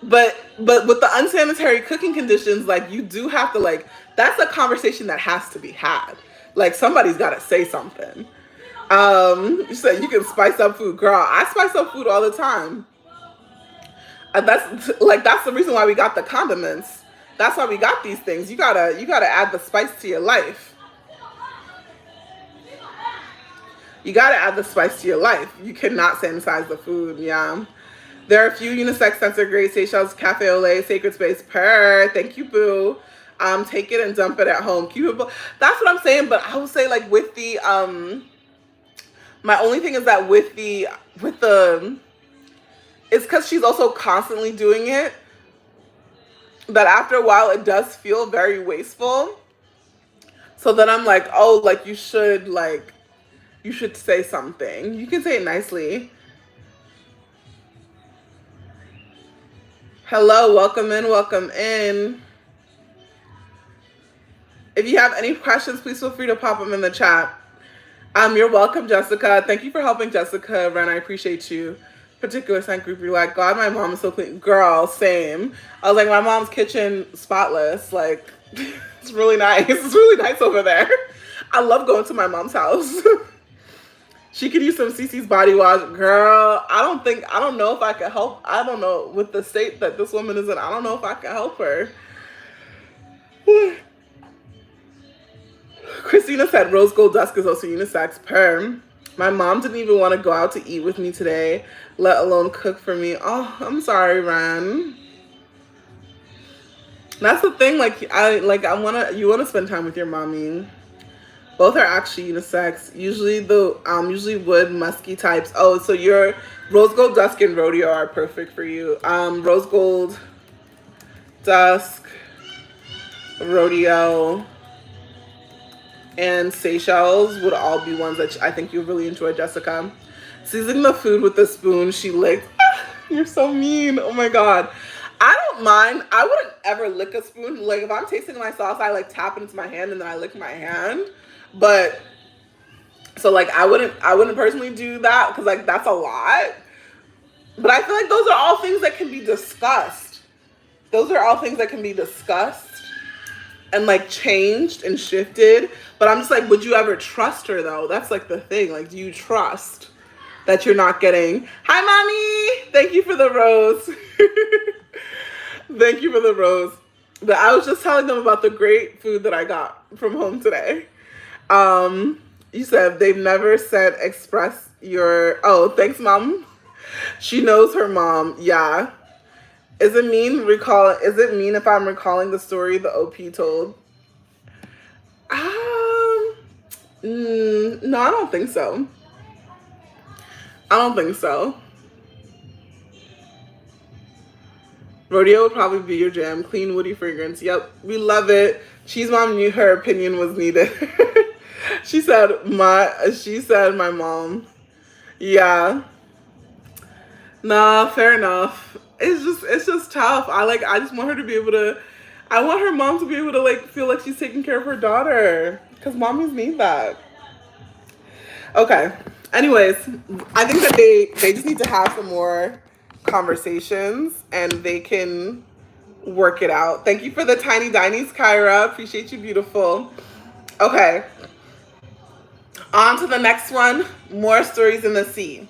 But with the unsanitary cooking conditions, like you do have to, like, that's a conversation that has to be had. Like somebody's got to say something. You said you can spice up food. Girl, I spice up food all the time. That's the reason why we got the condiments. That's why we got these things. You gotta add the spice to your life. You gotta add the spice to your life. You cannot sanitize the food. Yeah. There are a few unisex scents that are great. Seychelles, Cafe Olay, Sacred Space, Purr. Thank you, boo. Take it and dump it at home. That's what I'm saying. But I would say, like, with the my only thing is that with the it's because she's also constantly doing it, that after a while it does feel very wasteful. So then I'm like, oh, like you should say something. You can say it nicely. Hello, welcome in. If you have any questions, please feel free to pop them in the chat. You're welcome, Jessica. Thank you for helping Jessica, Ren. I appreciate you. Particular scent group, you're like, God, my mom is so clean. Girl, same. I was like, my mom's kitchen spotless. Like, it's really nice. It's really nice over there. I love going to my mom's house. She could use some Cee Cee's body wash. Girl, I don't know if I could help. I don't know, with the state that this woman is in, I don't know if I can help her. Christina said rose gold dusk is also unisex. Perm. My mom didn't even want to go out to eat with me today, let alone cook for me. Oh, I'm sorry, Ren. That's the thing, you wanna spend time with your mommy. Both are actually unisex. Usually usually wood musky types. Oh, so your rose gold dusk and rodeo are perfect for you. Rose gold dusk, rodeo, and Seychelles would all be ones that I think you really enjoy, Jessica. Seasoning the food with a spoon, she licked. You're so mean. Oh my God. I don't mind. I wouldn't ever lick a spoon. Like, if I'm tasting my sauce, I like tap it into my hand and then I lick my hand. But so like I wouldn't personally do that because like that's a lot. But I feel like those are all things that can be discussed. Those are all things that can be discussed and like changed and shifted. But I'm just like, would you ever trust her though? That's like the thing. Like, do you trust that you're not getting, hi mommy, thank you for the rose. Thank you for the rose. But I was just telling them about the great food that I got from home today. You said they've never said express your, oh, thanks mom. She knows her mom. Yeah. Is it mean if I'm recalling the story the OP told? No, I don't think so. I don't think so. Rodeo would probably be your jam. Clean, woody fragrance. Yep, we love it. Cheese mom knew her opinion was needed. She said my mom. Yeah. Nah, fair enough. It's just tough. I just want her to be able to, I want her mom to be able to like feel like she's taking care of her daughter. Because mommies need that. Okay. Anyways, I think that they just need to have some more conversations and they can work it out. Thank you for the tiny dinies, Kyra. Appreciate you, beautiful. Okay. On to the next one. More stories in the sea.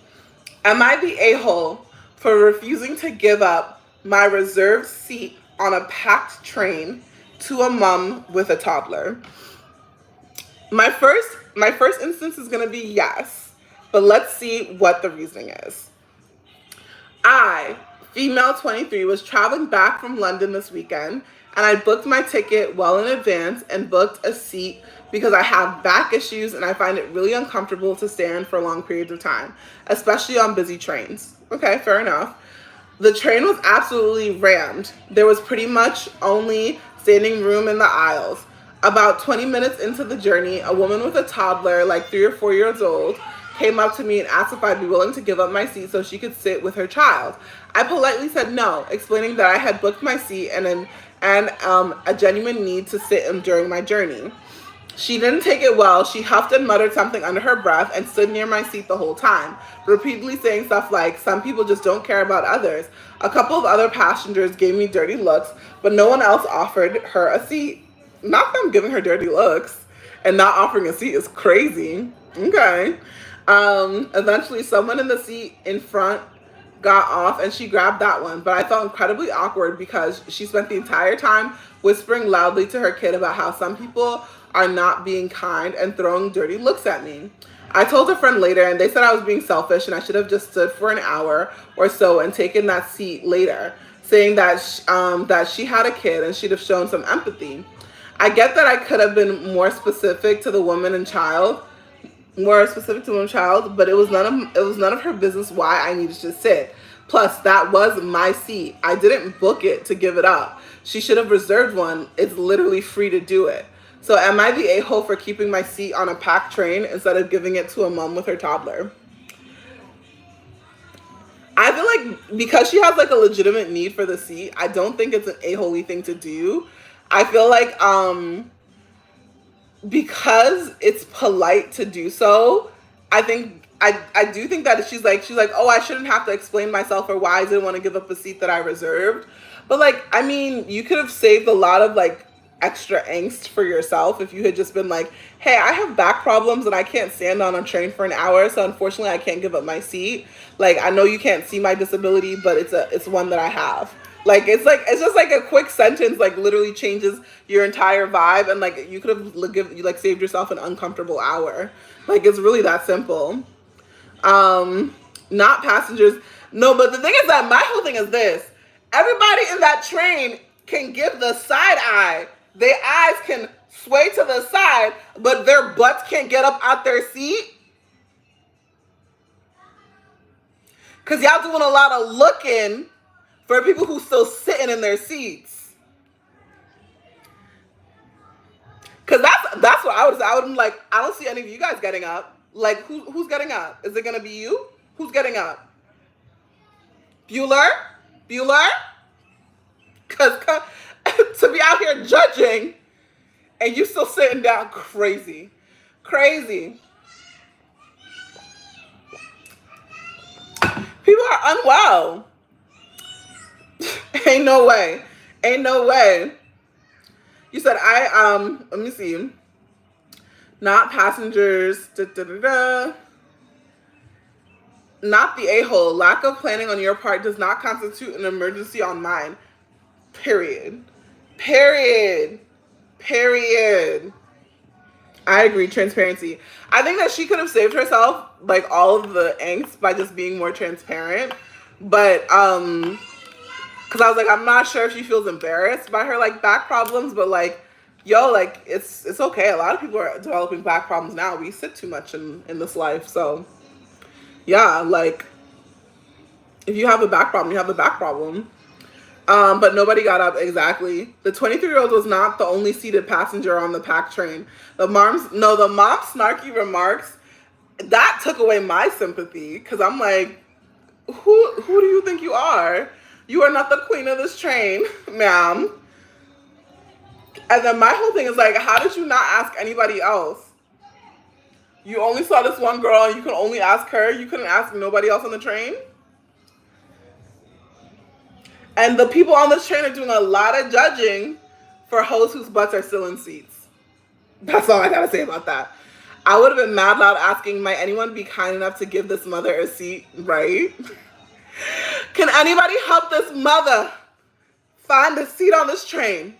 Am I the a-hole for refusing to give up my reserved seat on a packed train to a mom with a toddler? My first instance is gonna be yes, but let's see what the reasoning is. I, female 23, was traveling back from London this weekend, and I booked my ticket well in advance and booked a seat because I have back issues and I find it really uncomfortable to stand for long periods of time, especially on busy trains. Okay, fair enough. The train was absolutely rammed. There was pretty much only standing room in the aisles. About 20 minutes into the journey, a woman with a toddler, like 3 or 4 years old, came up to me and asked if I'd be willing to give up my seat so she could sit with her child. I politely said no, explaining that I had booked my seat and a genuine need to sit during my journey. She didn't take it well. She huffed and muttered something under her breath and stood near my seat the whole time, repeatedly saying stuff like, some people just don't care about others. A couple of other passengers gave me dirty looks, but no one else offered her a seat. Not them giving her dirty looks and not offering a seat is crazy. Okay. Eventually someone in the seat in front got off and she grabbed that one, but I felt incredibly awkward because she spent the entire time whispering loudly to her kid about how some people are not being kind and throwing dirty looks at me. I told a friend later and they said I was being selfish and I should have just stood for an hour or so and taken that seat later, saying that she had a kid and she'd have shown some empathy. I get that I could have been more specific to the woman and child, but it was none of her business why I needed to sit. Plus, that was my seat. I didn't book it to give it up. She should have reserved one. It's literally free to do it. So am I the a-hole for keeping my seat on a packed train instead of giving it to a mom with her toddler? I feel like because she has like a legitimate need for the seat, I don't think it's an a-hole-y thing to do. I feel like because it's polite to do so, I do think that she's like, oh, I shouldn't have to explain myself or why I didn't want to give up a seat that I reserved. But like, I mean, you could have saved a lot of like extra angst for yourself if you had just been like, hey, I have back problems and I can't stand on a train for an hour, so unfortunately I can't give up my seat. Like, I know you can't see my disability, but it's one that I have. Like, it's just like a quick sentence, like literally changes your entire vibe, and like you could have saved yourself an uncomfortable hour. Like, it's really that simple. Not passengers. No, but the thing is that my whole thing is this. Everybody in that train can give the side eye. Their eyes can sway to the side, but their butts can't get up out their seat. Because y'all doing a lot of looking for people who still sitting in their seats. Because that's what I would say. I would be like, I don't see any of you guys getting up. Like, who's getting up? Is it going to be you? Who's getting up? Bueller? Because to be out here judging and you still sitting down, crazy. People are unwell. Ain't no way. You said let me see. Not passengers. Not the a-hole. Lack of planning on your part does not constitute an emergency on mine. Period. I agree. Transparency. I think that she could have saved herself like all of the angst by just being more transparent. But because I was like, I'm not sure if she feels embarrassed by her like back problems, but like, yo, like it's okay. A lot of people are developing back problems now. We sit too much in this life, so yeah, like if you have a back problem, you have a back problem. But nobody got up. Exactly. The 23-year-old was not the only seated passenger on the packed train. The mom's snarky remarks, that took away my sympathy, because I'm like, who do you think you are? You are not the queen of this train, ma'am. And then my whole thing is like, how did you not ask anybody else? You only saw this one girl and you could only ask her. You couldn't ask nobody else on the train? And the people on this train are doing a lot of judging for hoes whose butts are still in seats. That's all I gotta say about that. I would have been mad loud asking, might anyone be kind enough to give this mother a seat, right? Can anybody help this mother find a seat on this train?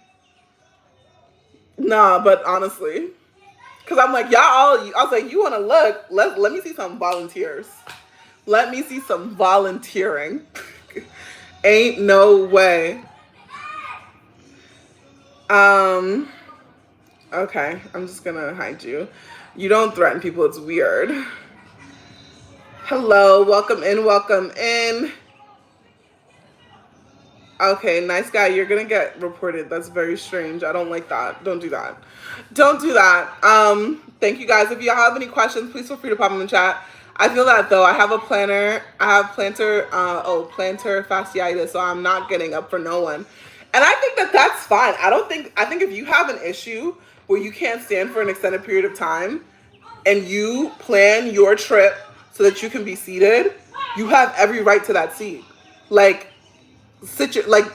Nah, but honestly, because I'm like, I was like, you want to look? Let me see some volunteers. Let me see some volunteering. Ain't no way. Okay, I'm just gonna hide you. You don't threaten people, it's weird. Hello, welcome in. Okay, nice guy, you're gonna get reported. That's very strange. I don't like that. Don't do that. Thank you guys. If you have any questions, please feel free to pop in the chat. I feel that though. I have a plantar fasciitis, so I'm not getting up for no one. And I think that that's fine. I think if you have an issue where you can't stand for an extended period of time and you plan your trip so that you can be seated, you have every right to that seat. Like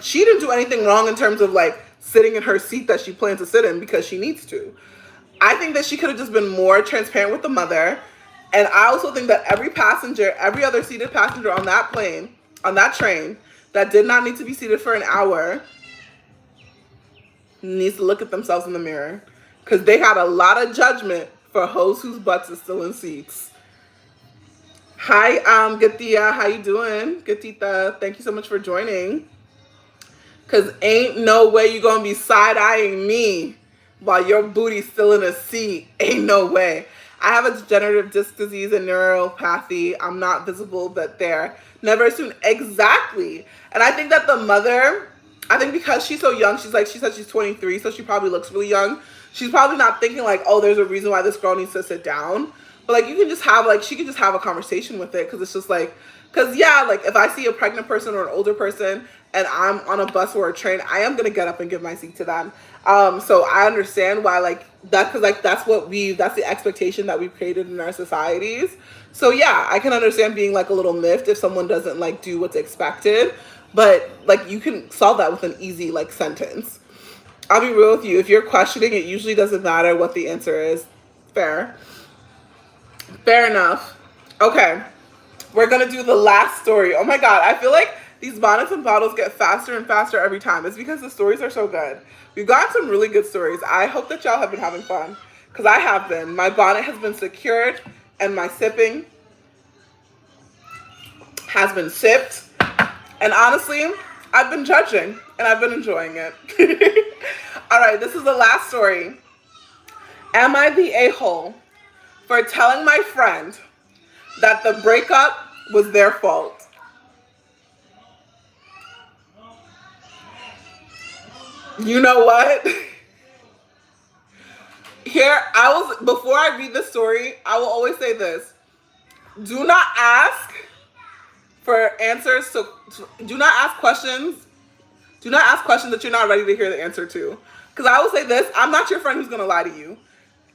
she didn't do anything wrong in terms of like sitting in her seat that she plans to sit in because she needs to. I think that she could have just been more transparent with the mother. And I also think that every other seated passenger on that train that did not need to be seated for an hour needs to look at themselves in the mirror, because they had a lot of judgment for hoes whose butts are still in seats. Hi, Gatia, how you doing? Gatita, thank you so much for joining. Because ain't no way you gonna be side-eyeing me while your booty's still in a seat. Ain't no way. I have a degenerative disc disease and neuropathy. I'm not visible, but there. Never assume. Exactly. And I think that the mother, because she's so young, she said she's 23, so she probably looks really young. She's probably not thinking like, oh, there's a reason why this girl needs to sit down. But like, you can just have she can just have a conversation with it, because it's just like, like if I see a pregnant person or an older person and I'm on a bus or a train, I am gonna get up and give my seat to them. So I understand why that's the expectation that we've created in our societies. So yeah, I can understand being like a little miffed if someone doesn't like do what's expected, but like you can solve that with an easy like sentence. I'll be real with you. If you're questioning, it usually doesn't matter what the answer is. Fair. Fair enough. Okay. We're going to do the last story. Oh my God. I feel like these bonnets and bottles get faster and faster every time. It's because the stories are so good. We've got some really good stories. I hope that y'all have been having fun, because I have been. My bonnet has been secured and my sipping has been sipped. And honestly, I've been judging and I've been enjoying it. All right, this is the last story. Am I the a-hole for telling my friend that the breakup was their fault? You know what? Before I read the story, I will always say this. Do not ask for answers do not ask questions. Do not ask questions that you're not ready to hear the answer to. Because I will say this, I'm not your friend who's going to lie to you.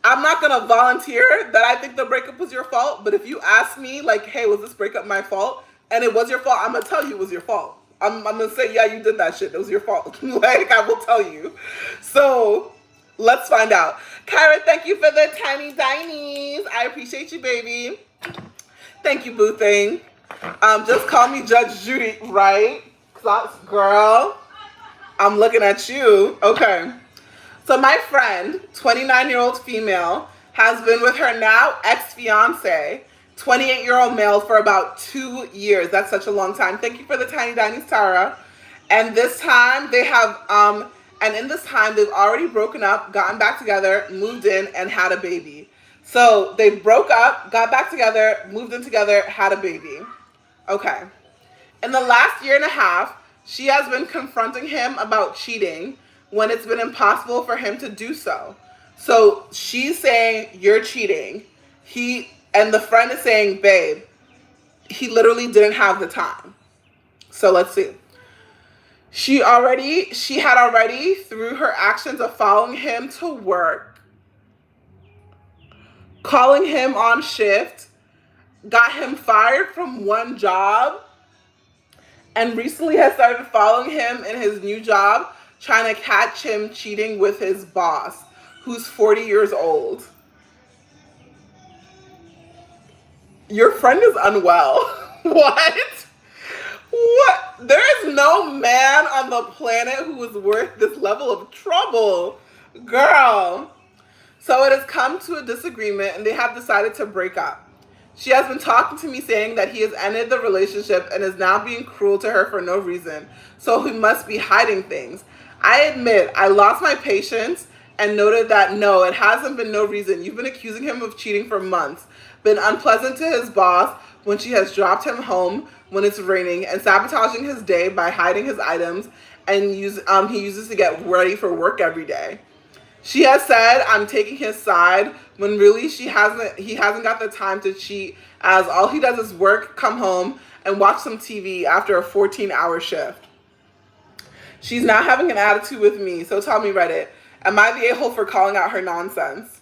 I'm not going to volunteer that I think the breakup was your fault. But if you ask me, like, hey, was this breakup my fault? And it was your fault, I'm going to tell you it was your fault. I'm going to say, yeah, you did that shit. It was your fault. Like, I will tell you. So, let's find out. Kyra, thank you for the tiny dinies. I appreciate you, baby. Thank you, boo thing. Just call me Judge Judy, right? Girl, I'm looking at you. Okay. So my friend, 29-year-old female, has been with her now ex-fiance, 28-year-old male, for about 2 years. That's such a long time. Thank you for the tiny dinies, Tara. And this time they have, in this time they've already broken up, gotten back together, moved in, and had a baby. So they broke up, got back together, moved in together, had a baby. Okay. In the last year and a half, she has been confronting him about cheating when it's been impossible for him to do so. So she's saying, you're cheating. And the friend is saying, babe, he literally didn't have the time. So let's see. She had already, through her actions of following him to work, calling him on shift, got him fired from one job, and recently has started following him in his new job, trying to catch him cheating with his boss, who's 40 years old. Your friend is unwell. What? What? There is no man on the planet who is worth this level of trouble. Girl. So it has come to a disagreement and they have decided to break up. She has been talking to me saying that he has ended the relationship and is now being cruel to her for no reason. So he must be hiding things. I admit I lost my patience and noted that no, it hasn't been no reason. You've been accusing him of cheating for months, been unpleasant to his boss when she has dropped him home when it's raining, and sabotaging his day by hiding his items and he uses to get ready for work every day. She has said I'm taking his side when really he hasn't got the time to cheat, as all he does is work, come home, and watch some TV after a 14-hour shift. She's now having an attitude with me, so tell me, Reddit, am I the a-hole for calling out her nonsense?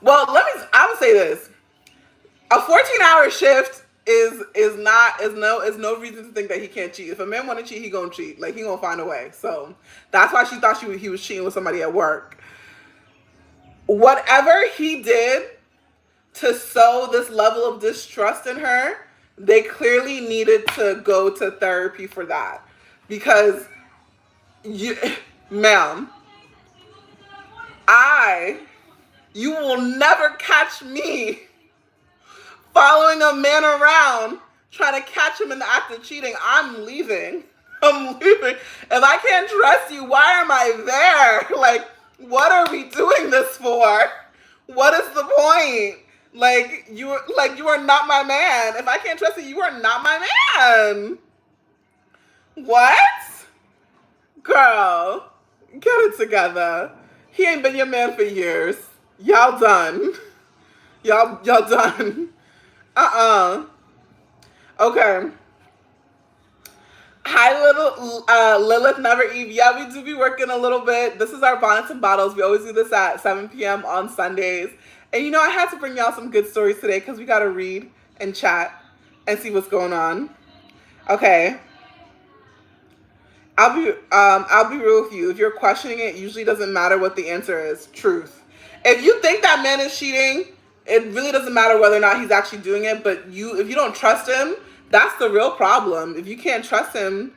Well, I would say this. A 14-hour shift is no reason to think that he can't cheat. If a man want to cheat, he gonna cheat. Like, he gonna find a way. So that's why she thought he was cheating with somebody at work. Whatever he did to sow this level of distrust in her, they clearly needed to go to therapy for that. Because ma'am, you will never catch me following a man around trying to catch him in the act of cheating. I'm leaving. If I can't trust you, why am I there? Like, what are we doing this for? What is the point? You are not my man. If I can't trust you, you are not my man. What? Girl, get it together. He ain't been your man for years. Y'all done. Y'all done. Okay. Hi, Lilith Never Eve. Yeah, we do be working a little bit. This is our Bonnets and Bottles. We always do this at 7 p.m. on Sundays. And I had to bring y'all some good stories today because we got to read and chat and see what's going on. Okay. I'll be real with you. If you're questioning it, usually doesn't matter what the answer is. Truth. If you think that man is cheating, it really doesn't matter whether or not he's actually doing it. But if you don't trust him, that's the real problem. If you can't trust him,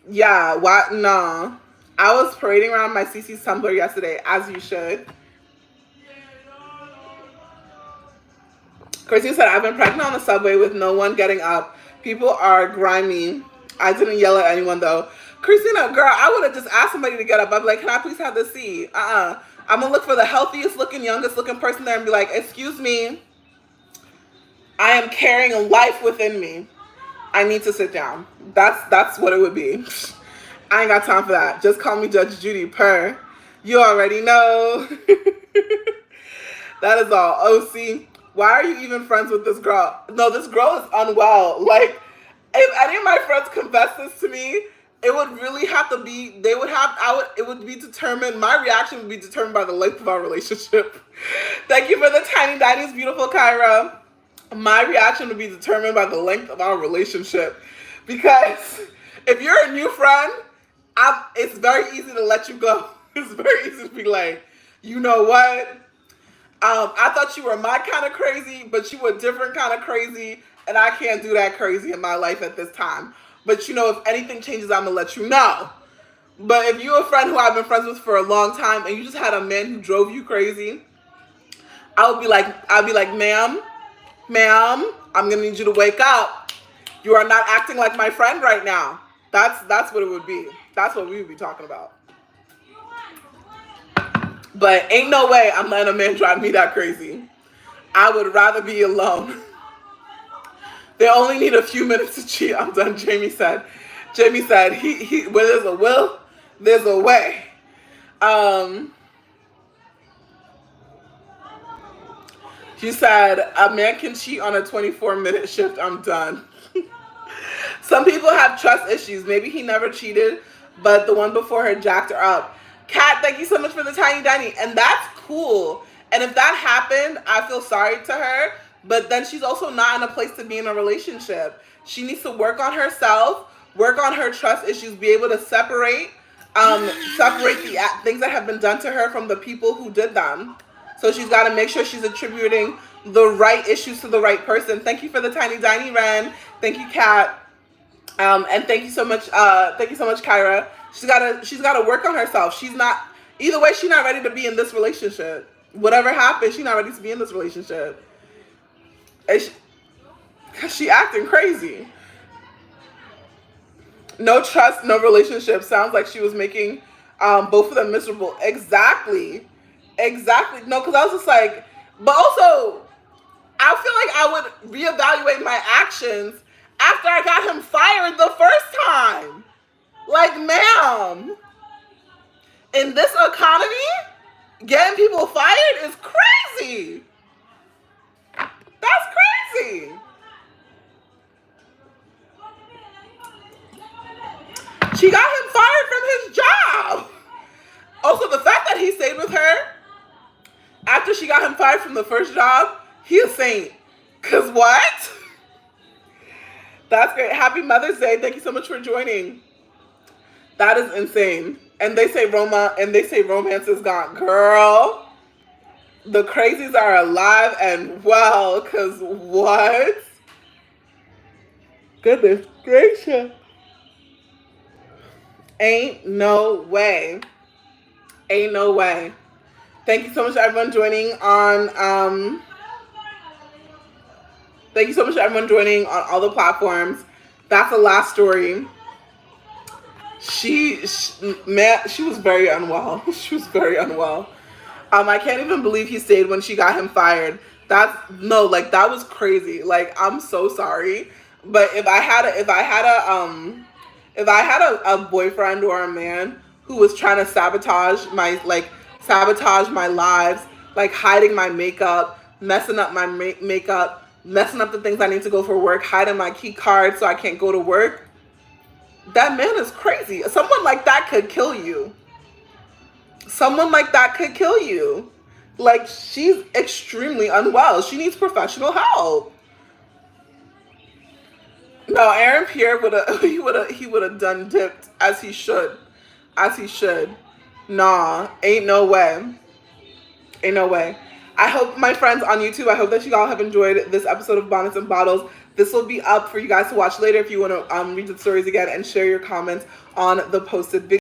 yeah, why? Nah. I was parading around my Cee Cee's Tumblr yesterday, as you should. Christine said, I've been pregnant on the subway with no one getting up. People are grimy. I didn't yell at anyone though. Christina, girl, I would have just asked somebody to get up. I'd be like, can I please have this seat? I'm gonna look for the healthiest looking, youngest looking person there and be like, excuse me, I am carrying life within me. I need to sit down. That's what it would be. I ain't got time for that. Just call me Judge Judy per. You already know. That is all. Oh, see, why are you even friends with this girl? No, this girl is unwell. Like, if any of my friends confess this to me, it would really have to be, it would be determined, my reaction would be determined by the length of our relationship. Thank you for the tiny dining, beautiful Kyra. My reaction would be determined by the length of our relationship. Because if you're a new friend, it's very easy to let you go. It's very easy to be like, you know what? I thought you were my kind of crazy, but you were different kind of crazy, and I can't do that crazy in my life at this time. But you know, if anything changes, I'm gonna let you know. But if you're a friend who I've been friends with for a long time, and you just had a man who drove you crazy, I'd be like, ma'am, I'm gonna need you to wake up. You are not acting like my friend right now. That's what it would be. That's what we would be talking about. But ain't no way I'm letting a man drive me that crazy. I would rather be alone. They only need a few minutes to cheat. I'm done, Jamie said. Jamie said, where there's a will, there's a way. She said, a man can cheat on a 24-minute shift. I'm done. Some people have trust issues. Maybe he never cheated, but the one before her jacked her up. Kat, thank you so much for the tiny dining. And that's cool. And if that happened, I feel sorry to her. But then she's also not in a place to be in a relationship. She needs to work on herself, work on her trust issues, be able to separate the things that have been done to her from the people who did them. So she's got to make sure she's attributing the right issues to the right person. Thank you for the tiny dining, Ren. Thank you, Kat. And thank you so much, Kyra. She's gotta work on herself. She's not ready to be in this relationship. Whatever happens, she's not ready to be in this relationship. Cause she acting crazy. No trust, no relationship. Sounds like she was making both of them miserable. Exactly. No, because I was just like, but also, I feel like I would reevaluate my actions after I got him fired the first time. Like, ma'am, in this economy, getting people fired is crazy. That's crazy. She got him fired from his job. Also, the fact that he stayed with her after she got him fired from the first job, he a saint. Cause what? That's great. Happy Mother's Day. Thank you so much for joining. That is insane. And they say romance is gone. Girl, the crazies are alive and well. Cause what? Goodness gracious. Ain't no way. Ain't no way. Thank you so much, everyone, joining on. Thank you so much, everyone, joining on all the platforms. That's the last story. She was very unwell. She was very unwell. I can't even believe he stayed when she got him fired. That was crazy. Like, I'm so sorry. But if I had a boyfriend or a man who was trying to sabotage my lives, like hiding my makeup, messing up my makeup, messing up the things I need to go for work, hiding my key card so I can't go to work, that man is crazy. Someone like that could kill you. Someone like that could kill you. Like, she's extremely unwell. She needs professional help. No, Aaron Pierre would have he would have done dipped as he should. As he should. Nah, ain't no way. Ain't no way. I hope, my friends on YouTube, I hope that you all have enjoyed this episode of Bonnets and Bottles. This will be up for you guys to watch later if you want to read the stories again and share your comments on the posted video.